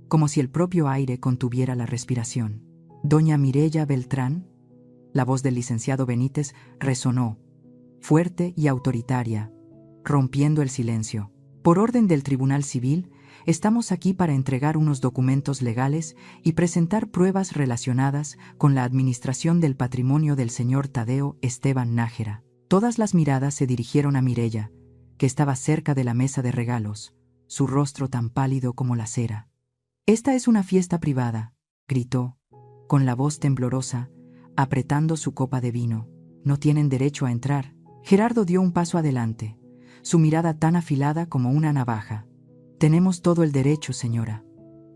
como si el propio aire contuviera la respiración. «Doña Mireya Beltrán», la voz del licenciado Benítez resonó, fuerte y autoritaria, rompiendo el silencio. «Pororden del Tribunal Civil, estamos aquí para entregar unos documentos legales y presentar pruebas relacionadas con la administración del patrimonio del señor Tadeo Esteban Nájera». Todas las miradas se dirigieron a Mireya, que estaba cerca de la mesa de regalos, su rostro tan pálido como la cera. «Esta es una fiesta privada», gritó, con la voz temblorosa, apretando su copa de vino. «No tienen derecho a entrar». Gerardo dio un paso adelante, su mirada tan afilada como una navaja. «Tenemos todo el derecho, señora»,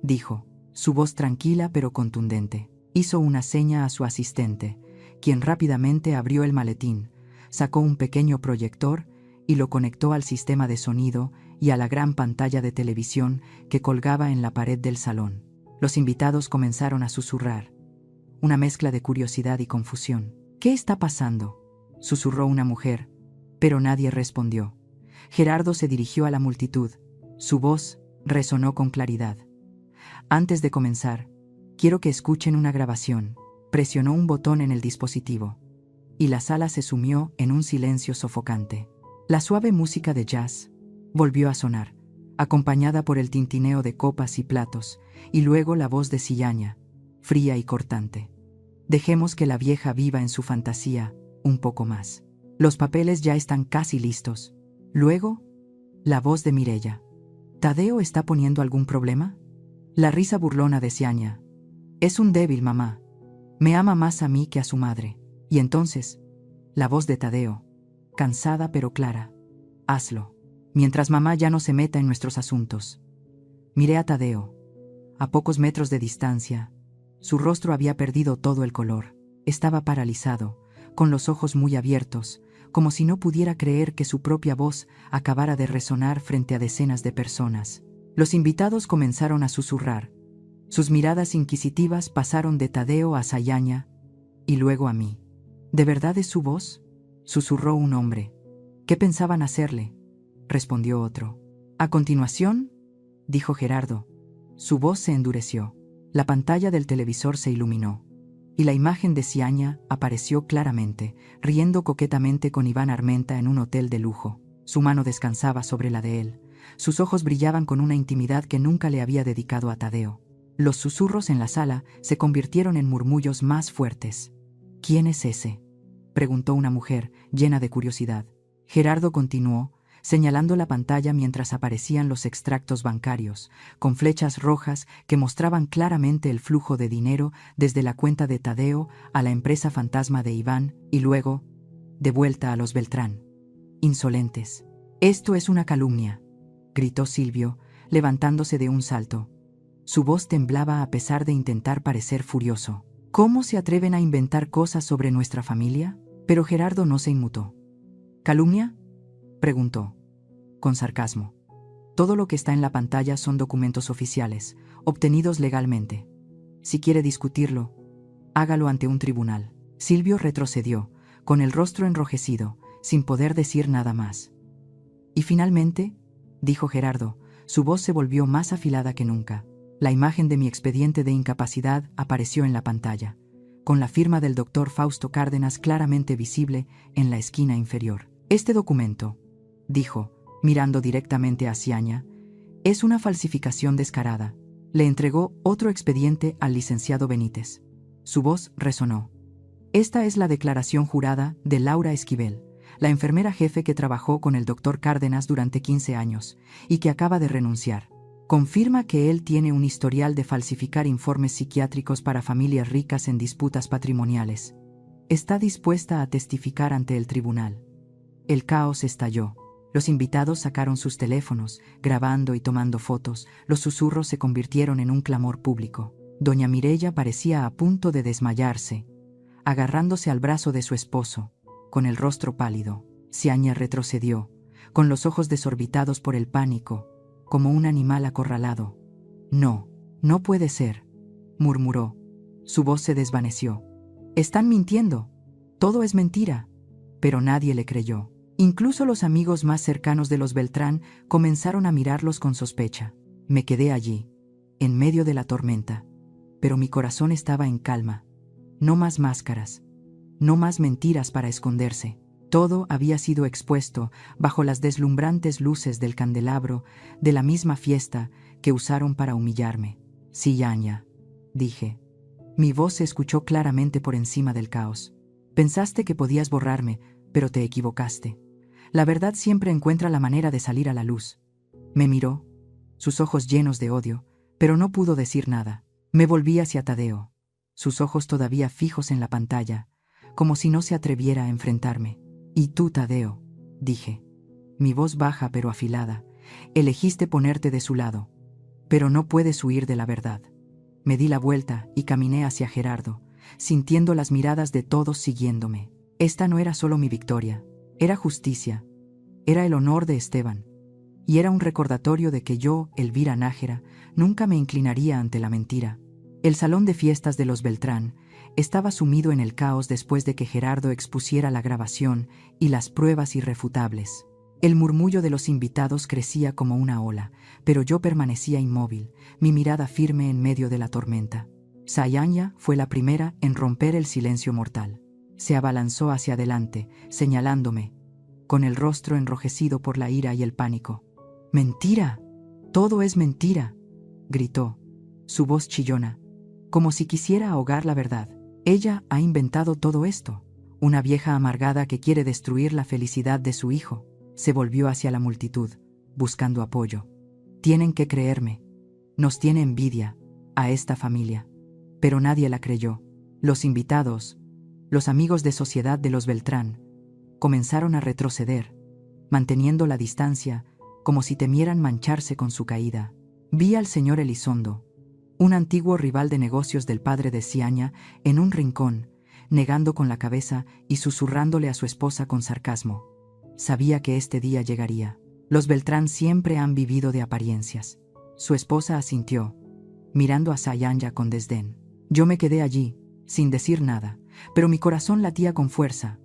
dijo, su voz tranquila pero contundente. Hizo una seña a su asistente, quien rápidamente abrió el maletín, sacó un pequeño proyector y lo conectó al sistema de sonido y a la gran pantalla de televisión que colgaba en la pared del salón. Los invitados comenzaron a susurrar, una mezcla de curiosidad y confusión. «¿Qué está pasando?», susurró una mujer, pero nadie respondió. Gerardo se dirigió a la multitud. Su voz resonó con claridad. «Antes de comenzar, quiero que escuchen una grabación». Presionó un botón en el dispositivo, y la sala se sumió en un silencio sofocante. La suave música de jazz volvió a sonar, acompañada por el tintineo de copas y platos, y luego la voz de Ciaña, fría y cortante. «Dejemos que la vieja viva en su fantasía un poco más. Los papeles ya están casi listos». Luego, la voz de Mireya. «¿Tadeo está poniendo algún problema?». La risa burlona de Ciaña. «Es un débil, mamá. Me ama más a mí que a su madre». Y entonces, la voz de Tadeo, cansada pero clara. «Hazlo, mientras mamá ya no se meta en nuestros asuntos». Miré a Tadeo. A pocos metros de distancia, su rostro había perdido todo el color. Estaba paralizado, con los ojos muy abiertos, como si no pudiera creer que su propia voz acabara de resonar frente a decenas de personas. Los invitados comenzaron a susurrar. Sus miradas inquisitivas pasaron de Tadeo a Ciaña y luego a mí. «¿De verdad es su voz?», susurró un hombre. «¿Qué pensaban hacerle?», respondió otro. A continuación, dijo Gerardo. Su voz se endureció. La pantalla del televisor se iluminó. Y la imagen de Ziania apareció claramente, riendo coquetamente con Iván Armenta en un hotel de lujo. Su mano descansaba sobre la de él. Sus ojos brillaban con una intimidad que nunca le había dedicado a Tadeo. Los susurros en la sala se convirtieron en murmullos más fuertes. «¿Quién es ese?», preguntó una mujer, llena de curiosidad. Gerardo continuó, señalando la pantalla mientras aparecían los extractos bancarios, con flechas rojas que mostraban claramente el flujo de dinero desde la cuenta de Tadeo a la empresa fantasma de Iván y luego, de vuelta a los Beltrán. «Insolentes. Esto es una calumnia», gritó Silvio, levantándose de un salto. Su voz temblaba a pesar de intentar parecer furioso. «¿Cómo se atreven a inventar cosas sobre nuestra familia?». Pero Gerardo no se inmutó. «¿Calumnia?», preguntó, con sarcasmo. «Todo lo que está en la pantalla son documentos oficiales, obtenidos legalmente. Si quiere discutirlo, hágalo ante un tribunal». Silvio retrocedió, con el rostro enrojecido, sin poder decir nada más. «Y finalmente», dijo Gerardo, su voz se volvió más afilada que nunca. La imagen de mi expediente de incapacidad apareció en la pantalla, con la firma del doctor Fausto Cárdenas claramente visible en la esquina inferior. «Este documento», dijo, mirando directamente a Ziania, «es una falsificación descarada». Le entregó otro expediente al licenciado Benítez. Su voz resonó. «Esta es la declaración jurada de Laura Esquivel, la enfermera jefe que trabajó con el doctor Cárdenas durante 15 años y que acaba de renunciar. Confirma que él tiene un historial de falsificar informes psiquiátricos para familias ricas en disputas patrimoniales. Está dispuesta a testificar ante el tribunal». El caos estalló. Los invitados sacaron sus teléfonos, grabando y tomando fotos. Los susurros se convirtieron en un clamor público. Doña Mireya parecía a punto de desmayarse, agarrándose al brazo de su esposo, con el rostro pálido. Ziania retrocedió, con los ojos desorbitados por el pánico, como un animal acorralado. «No, no puede ser», murmuró. Su voz se desvaneció. «Están mintiendo. Todo es mentira». Pero nadie le creyó. Incluso los amigos más cercanos de los Beltrán comenzaron a mirarlos con sospecha. Me quedé allí, en medio de la tormenta. Pero mi corazón estaba en calma. No más máscaras. No más mentiras para esconderse. Todo había sido expuesto bajo las deslumbrantes luces del candelabro de la misma fiesta que usaron para humillarme. «Ziania», dije. Mi voz se escuchó claramente por encima del caos. «Pensaste que podías borrarme, pero te equivocaste. La verdad siempre encuentra la manera de salir a la luz». Me miró, sus ojos llenos de odio, pero no pudo decir nada. Me volví hacia Tadeo, sus ojos todavía fijos en la pantalla, como si no se atreviera a enfrentarme. «Y tú, Tadeo», dije, mi voz baja pero afilada, «elegiste ponerte de su lado, pero no puedes huir de la verdad». Me di la vuelta y caminé hacia Gerardo, sintiendo las miradas de todos siguiéndome. Esta no era solo mi victoria, era justicia, era el honor de Esteban, y era un recordatorio de que yo, Elvira Nájera, nunca me inclinaría ante la mentira. El salón de fiestas de los Beltrán estaba sumido en el caos después de que Gerardo expusiera la grabación y las pruebas irrefutables. El murmullo de los invitados crecía como una ola, pero yo permanecía inmóvil, mi mirada firme en medio de la tormenta. Ziania fue la primera en romper el silencio mortal. Se abalanzó hacia adelante, señalándome, con el rostro enrojecido por la ira y el pánico. «¡Mentira! Todo es mentira», gritó, su voz chillona, como si quisiera ahogar la verdad. «Ella ha inventado todo esto. Una vieja amargada que quiere destruir la felicidad de su hijo». Se volvió hacia la multitud, buscando apoyo. «Tienen que creerme. Nos tiene envidia, a esta familia». Pero nadie la creyó. Los invitados, los amigos de sociedad de los Beltrán, comenzaron a retroceder, manteniendo la distancia, como si temieran mancharse con su caída. Vi al señor Elizondo, un antiguo rival de negocios del padre de Ziania, en un rincón, negando con la cabeza y susurrándole a su esposa con sarcasmo. Sabía que este día llegaría. Los Beltrán siempre han vivido de apariencias. Su esposa asintió, mirando a Ziania con desdén. Yo me quedé allí, sin decir nada, pero mi corazón latía con fuerza,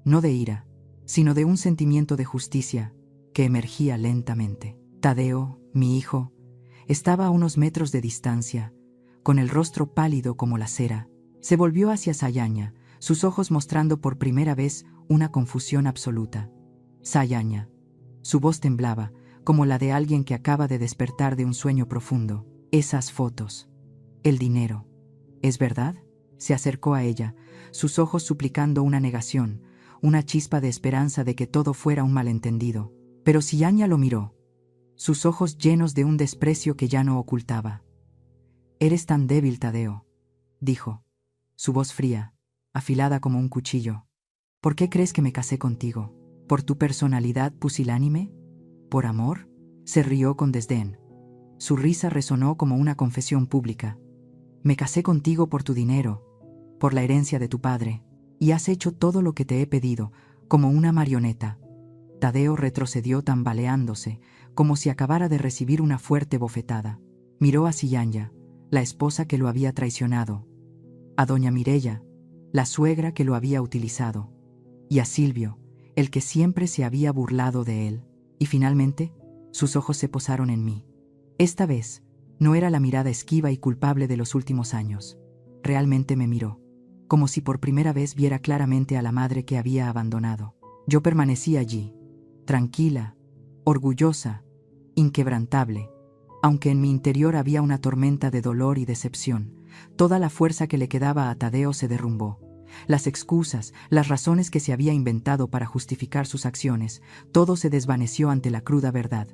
no de ira, sino de un sentimiento de justicia que emergía lentamente. Tadeo, mi hijo, estaba a unos metros de distancia, con el rostro pálido como la cera. Se volvió hacia Sayaña, sus ojos mostrando por primera vez una confusión absoluta. Sayaña. Su voz temblaba, como la de alguien que acaba de despertar de un sueño profundo. Esas fotos. El dinero. ¿Es verdad? Se acercó a ella, sus ojos suplicando una negación, una chispa de esperanza de que todo fuera un malentendido. Pero Sayaña lo miró, sus ojos llenos de un desprecio que ya no ocultaba. «Eres tan débil, Tadeo», dijo, su voz fría, afilada como un cuchillo. «¿Por qué crees que me casé contigo? ¿Por tu personalidad pusilánime? ¿Por amor?». Se rió con desdén. Su risa resonó como una confesión pública. «Me casé contigo por tu dinero, por la herencia de tu padre, y has hecho todo lo que te he pedido, como una marioneta». Tadeo retrocedió tambaleándose, como si acabara de recibir una fuerte bofetada. Miró a Sayaña, la esposa que lo había traicionado, a doña Mireya, la suegra que lo había utilizado, y a Silvio, el que siempre se había burlado de él. Y finalmente, sus ojos se posaron en mí. Esta vez, no era la mirada esquiva y culpable de los últimos años. Realmente me miró, como si por primera vez viera claramente a la madre que había abandonado. Yo permanecí allí, tranquila, orgullosa, inquebrantable, aunque en mi interior había una tormenta de dolor y decepción. Toda la fuerza que le quedaba a Tadeo se derrumbó. Las excusas, las razones que se había inventado para justificar sus acciones, todo se desvaneció ante la cruda verdad.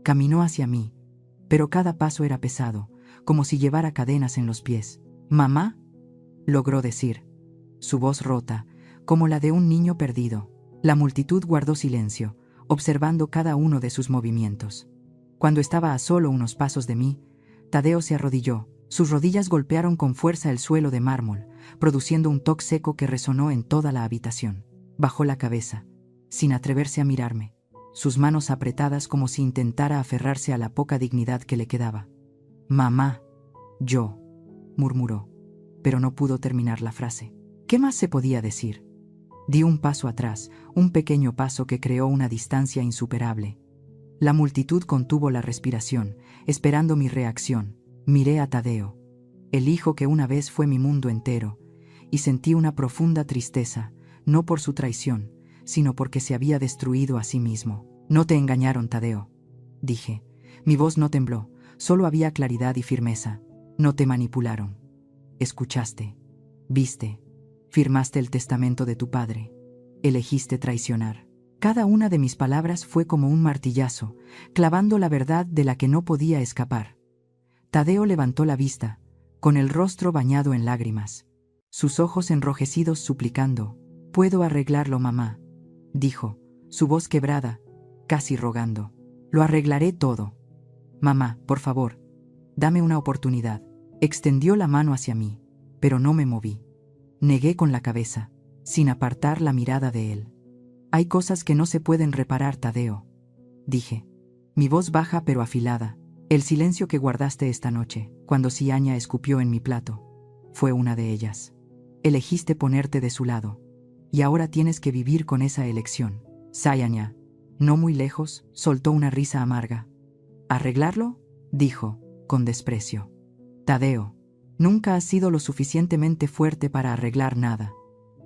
Caminó hacia mí, pero cada paso era pesado, como si llevara cadenas en los pies. «Mamá», logró decir, su voz rota, como la de un niño perdido. La multitud guardó silencio, observando cada uno de sus movimientos. Cuando estaba a solo unos pasos de mí, Tadeo se arrodilló. Sus rodillas golpearon con fuerza el suelo de mármol, produciendo un toque seco que resonó en toda la habitación. Bajó la cabeza, sin atreverse a mirarme, sus manos apretadas como si intentara aferrarse a la poca dignidad que le quedaba. «Mamá», yo, murmuró, pero no pudo terminar la frase. ¿Qué más se podía decir? Di un paso atrás, un pequeño paso que creó una distancia insuperable. La multitud contuvo la respiración, esperando mi reacción. Miré a Tadeo, el hijo que una vez fue mi mundo entero, y sentí una profunda tristeza, no por su traición, sino porque se había destruido a sí mismo. «No te engañaron, Tadeo», dije. Mi voz no tembló, solo había claridad y firmeza. «No te manipularon. Escuchaste, viste, firmaste el testamento de tu padre. Elegiste traicionar». Cada una de mis palabras fue como un martillazo, clavando la verdad de la que no podía escapar. Tadeo levantó la vista, con el rostro bañado en lágrimas, sus ojos enrojecidos suplicando. «Puedo arreglarlo, mamá», dijo, su voz quebrada, casi rogando. «Lo arreglaré todo. Mamá, por favor, dame una oportunidad». Extendió la mano hacia mí, pero no me moví. Negué con la cabeza, sin apartar la mirada de él. «Hay cosas que no se pueden reparar, Tadeo», dije, mi voz baja pero afilada. «El silencio que guardaste esta noche, cuando Sayaña escupió en mi plato, fue una de ellas. Elegiste ponerte de su lado, y ahora tienes que vivir con esa elección». Sayaña, no muy lejos, soltó una risa amarga. «¿Arreglarlo?», dijo, con desprecio. «Tadeo, nunca has sido lo suficientemente fuerte para arreglar nada.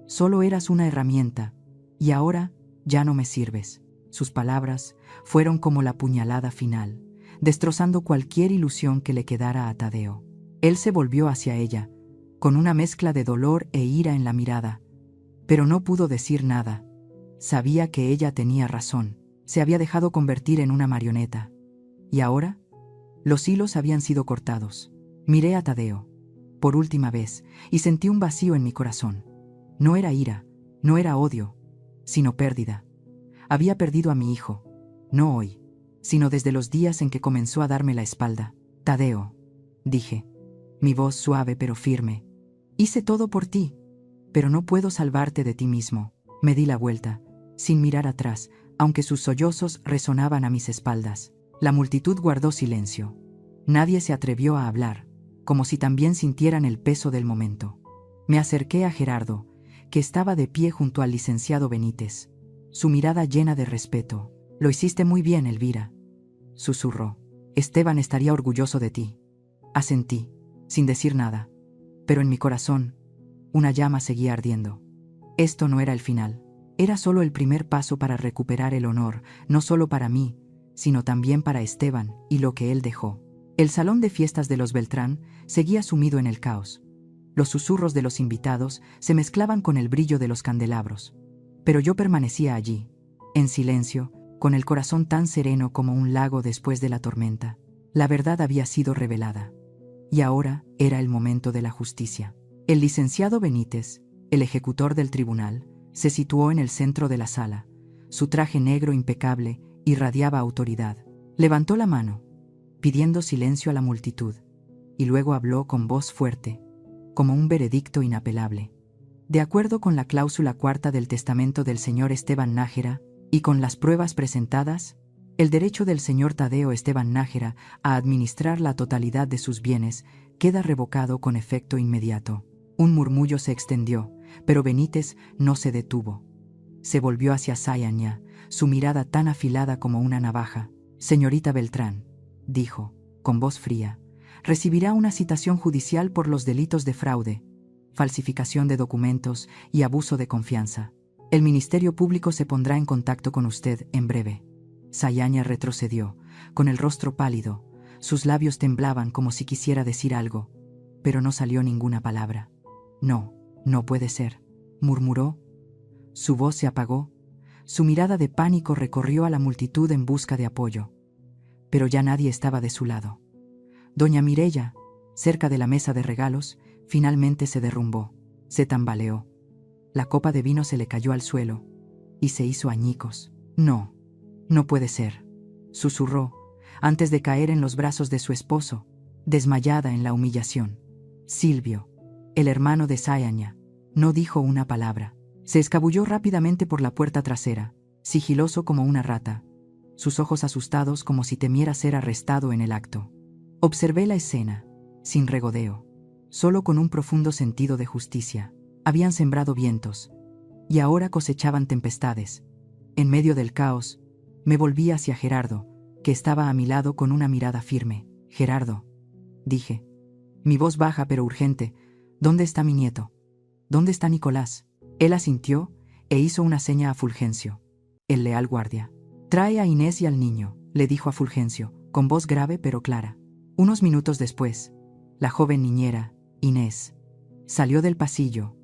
Solo eras una herramienta, y ahora ya no me sirves». Sus palabras fueron como la puñalada final, destrozando cualquier ilusión que le quedara a Tadeo. Él se volvió hacia ella, con una mezcla de dolor e ira en la mirada, pero no pudo decir nada. Sabía que ella tenía razón, se había dejado convertir en una marioneta. Y ahora, los hilos habían sido cortados. Miré a Tadeo, por última vez, y sentí un vacío en mi corazón. No era ira, no era odio, sino pérdida. Había perdido a mi hijo, no hoy, sino desde los días en que comenzó a darme la espalda. «Tadeo», dije, mi voz suave pero firme, «hice todo por ti, pero no puedo salvarte de ti mismo». Me di la vuelta, sin mirar atrás, aunque sus sollozos resonaban a mis espaldas. La multitud guardó silencio. Nadie se atrevió a hablar, como si también sintieran el peso del momento. Me acerqué a Gerardo, que estaba de pie junto al licenciado Benítez, su mirada llena de respeto. «Lo hiciste muy bien, Elvira», susurró. Esteban estaría orgulloso de ti. Asentí, sin decir nada. Pero en mi corazón, una llama seguía ardiendo. Esto no era el final. Era solo el primer paso para recuperar el honor, no solo para mí, sino también para Esteban y lo que él dejó. El salón de fiestas de los Beltrán seguía sumido en el caos. Los susurros de los invitados se mezclaban con el brillo de los candelabros. Pero yo permanecía allí, en silencio, con el corazón tan sereno como un lago después de la tormenta. La verdad había sido revelada. Y ahora era el momento de la justicia. El licenciado Benítez, el ejecutor del tribunal, se situó en el centro de la sala. Su traje negro impecable irradiaba autoridad. Levantó la mano, pidiendo silencio a la multitud, y luego habló con voz fuerte, como un veredicto inapelable. De acuerdo con la cláusula cuarta del testamento del señor Esteban Nájera, y con las pruebas presentadas, el derecho del señor Tadeo Esteban Nájera a administrar la totalidad de sus bienes queda revocado con efecto inmediato. Un murmullo se extendió, pero Benítez no se detuvo. Se volvió hacia Sayaña, su mirada tan afilada como una navaja. Señorita Beltrán, dijo, con voz fría, recibirá una citación judicial por los delitos de fraude, falsificación de documentos y abuso de confianza. El Ministerio Público se pondrá en contacto con usted en breve. Sayaña retrocedió, con el rostro pálido. Sus labios temblaban como si quisiera decir algo, pero no salió ninguna palabra. No, no puede ser, murmuró. Su voz se apagó. Su mirada de pánico recorrió a la multitud en busca de apoyo. Pero ya nadie estaba de su lado. Doña Mireya, cerca de la mesa de regalos, finalmente se derrumbó, se tambaleó. La copa de vino se le cayó al suelo y se hizo añicos. No, no puede ser, susurró, antes de caer en los brazos de su esposo, desmayada en la humillación. Silvio, el hermano de Sayaña, no dijo una palabra. Se escabulló rápidamente por la puerta trasera, sigiloso como una rata, sus ojos asustados como si temiera ser arrestado en el acto. Observé la escena, sin regodeo, solo con un profundo sentido de justicia. Habían sembrado vientos, y ahora cosechaban tempestades. En medio del caos, me volví hacia Gerardo, que estaba a mi lado con una mirada firme. Gerardo, dije, mi voz baja pero urgente, ¿dónde está mi nieto? ¿Dónde está Nicolás? Él asintió e hizo una seña a Fulgencio, el leal guardia. Trae a Inés y al niño, le dijo a Fulgencio, con voz grave pero clara. Unos minutos después, la joven niñera, Inés, salió del pasillo,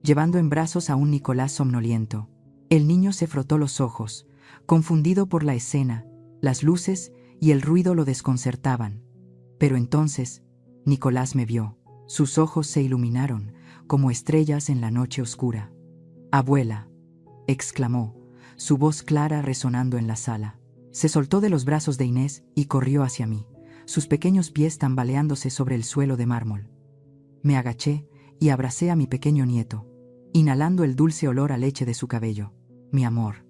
llevando en brazos a un Nicolás somnoliento. El niño se frotó los ojos, confundido por la escena, las luces y el ruido lo desconcertaban. Pero entonces, Nicolás me vio. Sus ojos se iluminaron, como estrellas en la noche oscura. «Abuela», exclamó, su voz clara resonando en la sala. Se soltó de los brazos de Inés y corrió hacia mí, sus pequeños pies tambaleándose sobre el suelo de mármol. Me agaché y abracé a mi pequeño nieto, inhalando el dulce olor a leche de su cabello. «Mi amor»,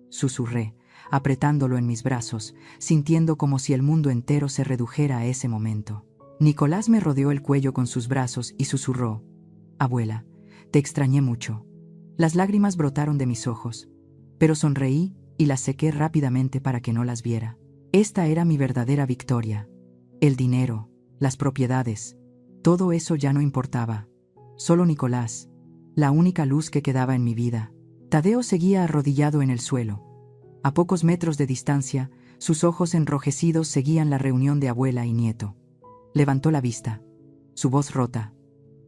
susurré, apretándolo en mis brazos, sintiendo como si el mundo entero se redujera a ese momento. Nicolás me rodeó el cuello con sus brazos y susurró, «Abuela, te extrañé mucho». Las lágrimas brotaron de mis ojos, pero sonreí y las sequé rápidamente para que no las viera. Esta era mi verdadera victoria. El dinero, las propiedades, todo eso ya no importaba. Solo Nicolás, la única luz que quedaba en mi vida. Tadeo seguía arrodillado en el suelo. A pocos metros de distancia, sus ojos enrojecidos seguían la reunión de abuela y nieto. Levantó la vista, su voz rota.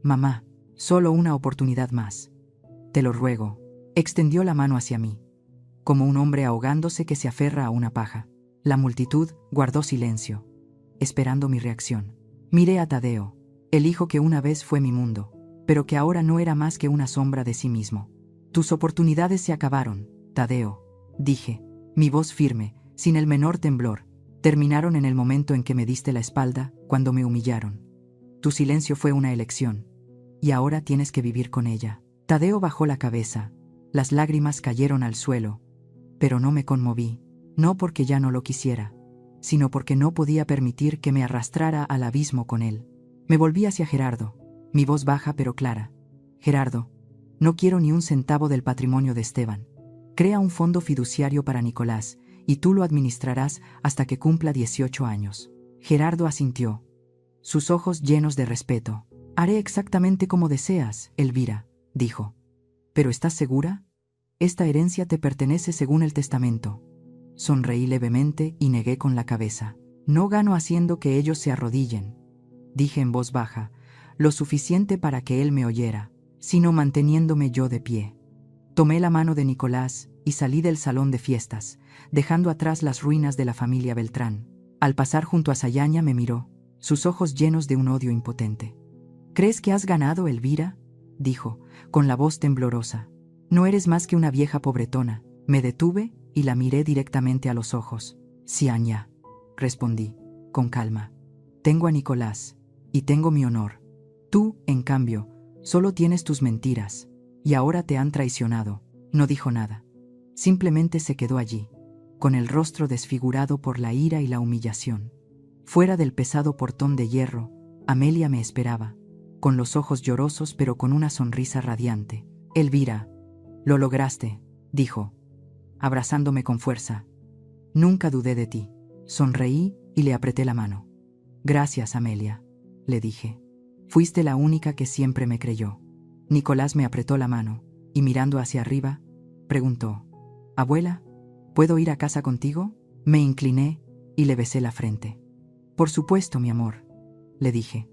«Mamá, solo una oportunidad más. Te lo ruego». Extendió la mano hacia mí, como un hombre ahogándose que se aferra a una paja. La multitud guardó silencio, esperando mi reacción. Miré a Tadeo, el hijo que una vez fue mi mundo, pero que ahora no era más que una sombra de sí mismo. «Tus oportunidades se acabaron, Tadeo», dije, mi voz firme, sin el menor temblor. «Terminaron en el momento en que me diste la espalda, cuando me humillaron. Tu silencio fue una elección, y ahora tienes que vivir con ella». Tadeo bajó la cabeza, las lágrimas cayeron al suelo, pero no me conmoví, no porque ya no lo quisiera, sino porque no podía permitir que me arrastrara al abismo con él. Me volví hacia Gerardo, mi voz baja pero clara. «Gerardo, no quiero ni un centavo del patrimonio de Esteban. Crea un fondo fiduciario para Nicolás y tú lo administrarás hasta que cumpla 18 años. Gerardo asintió, sus ojos llenos de respeto. Haré exactamente como deseas, Elvira, dijo. ¿Pero estás segura? Esta herencia te pertenece según el testamento. Sonreí levemente y negué con la cabeza. No gano haciendo que ellos se arrodillen, dije en voz baja, lo suficiente para que él me oyera, sino manteniéndome yo de pie. Tomé la mano de Nicolás y salí del salón de fiestas, dejando atrás las ruinas de la familia Beltrán. Al pasar junto a Sayaña me miró, sus ojos llenos de un odio impotente. ¿Crees que has ganado, Elvira?, dijo, con la voz temblorosa. No eres más que una vieja pobretona. Me detuve y la miré directamente a los ojos. Sayaña, respondí, con calma. Tengo a Nicolás, y tengo mi honor. Tú, en cambio, solo tienes tus mentiras, y ahora te han traicionado. No dijo nada. Simplemente se quedó allí, con el rostro desfigurado por la ira y la humillación. Fuera del pesado portón de hierro, Amelia me esperaba, con los ojos llorosos pero con una sonrisa radiante. Elvira, lo lograste, dijo, abrazándome con fuerza. Nunca dudé de ti. Sonreí y le apreté la mano. Gracias, Amelia, le dije. Fuiste la única que siempre me creyó. Nicolás me apretó la mano y mirando hacia arriba, preguntó, «Abuela, ¿puedo ir a casa contigo?» Me incliné y le besé la frente. «Por supuesto, mi amor», le dije.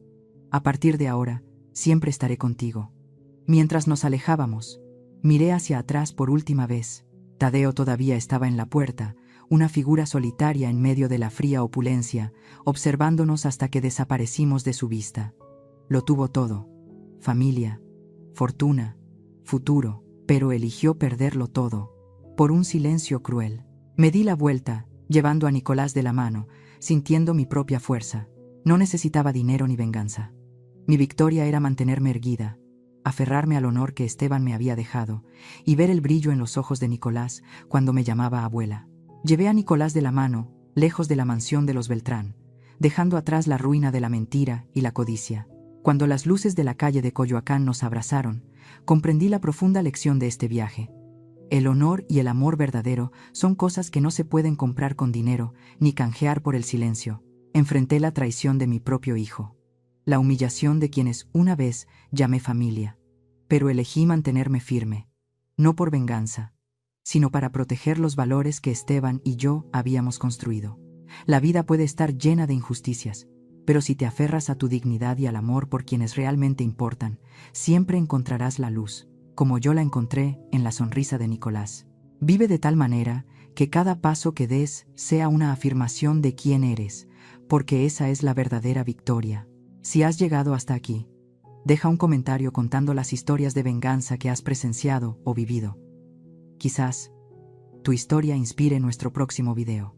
«A partir de ahora, siempre estaré contigo». Mientras nos alejábamos, miré hacia atrás por última vez. Tadeo todavía estaba en la puerta, una figura solitaria en medio de la fría opulencia, observándonos hasta que desaparecimos de su vista. Lo tuvo todo: familia, fortuna, futuro, pero eligió perderlo todo, por un silencio cruel. Me di la vuelta, llevando a Nicolás de la mano, sintiendo mi propia fuerza. No necesitaba dinero ni venganza. Mi victoria era mantenerme erguida, aferrarme al honor que Esteban me había dejado, y ver el brillo en los ojos de Nicolás cuando me llamaba abuela. Llevé a Nicolás de la mano, lejos de la mansión de los Beltrán, dejando atrás la ruina de la mentira y la codicia. Cuando las luces de la calle de Coyoacán nos abrazaron, comprendí la profunda lección de este viaje. El honor y el amor verdadero son cosas que no se pueden comprar con dinero ni canjear por el silencio. Enfrenté la traición de mi propio hijo, la humillación de quienes una vez llamé familia, pero elegí mantenerme firme, no por venganza, sino para proteger los valores que Esteban y yo habíamos construido. La vida puede estar llena de injusticias, pero si te aferras a tu dignidad y al amor por quienes realmente importan, siempre encontrarás la luz, como yo la encontré en la sonrisa de Nicolás. Vive de tal manera que cada paso que des sea una afirmación de quién eres, porque esa es la verdadera victoria. Si has llegado hasta aquí, deja un comentario contando las historias de venganza que has presenciado o vivido. Quizás tu historia inspire nuestro próximo video.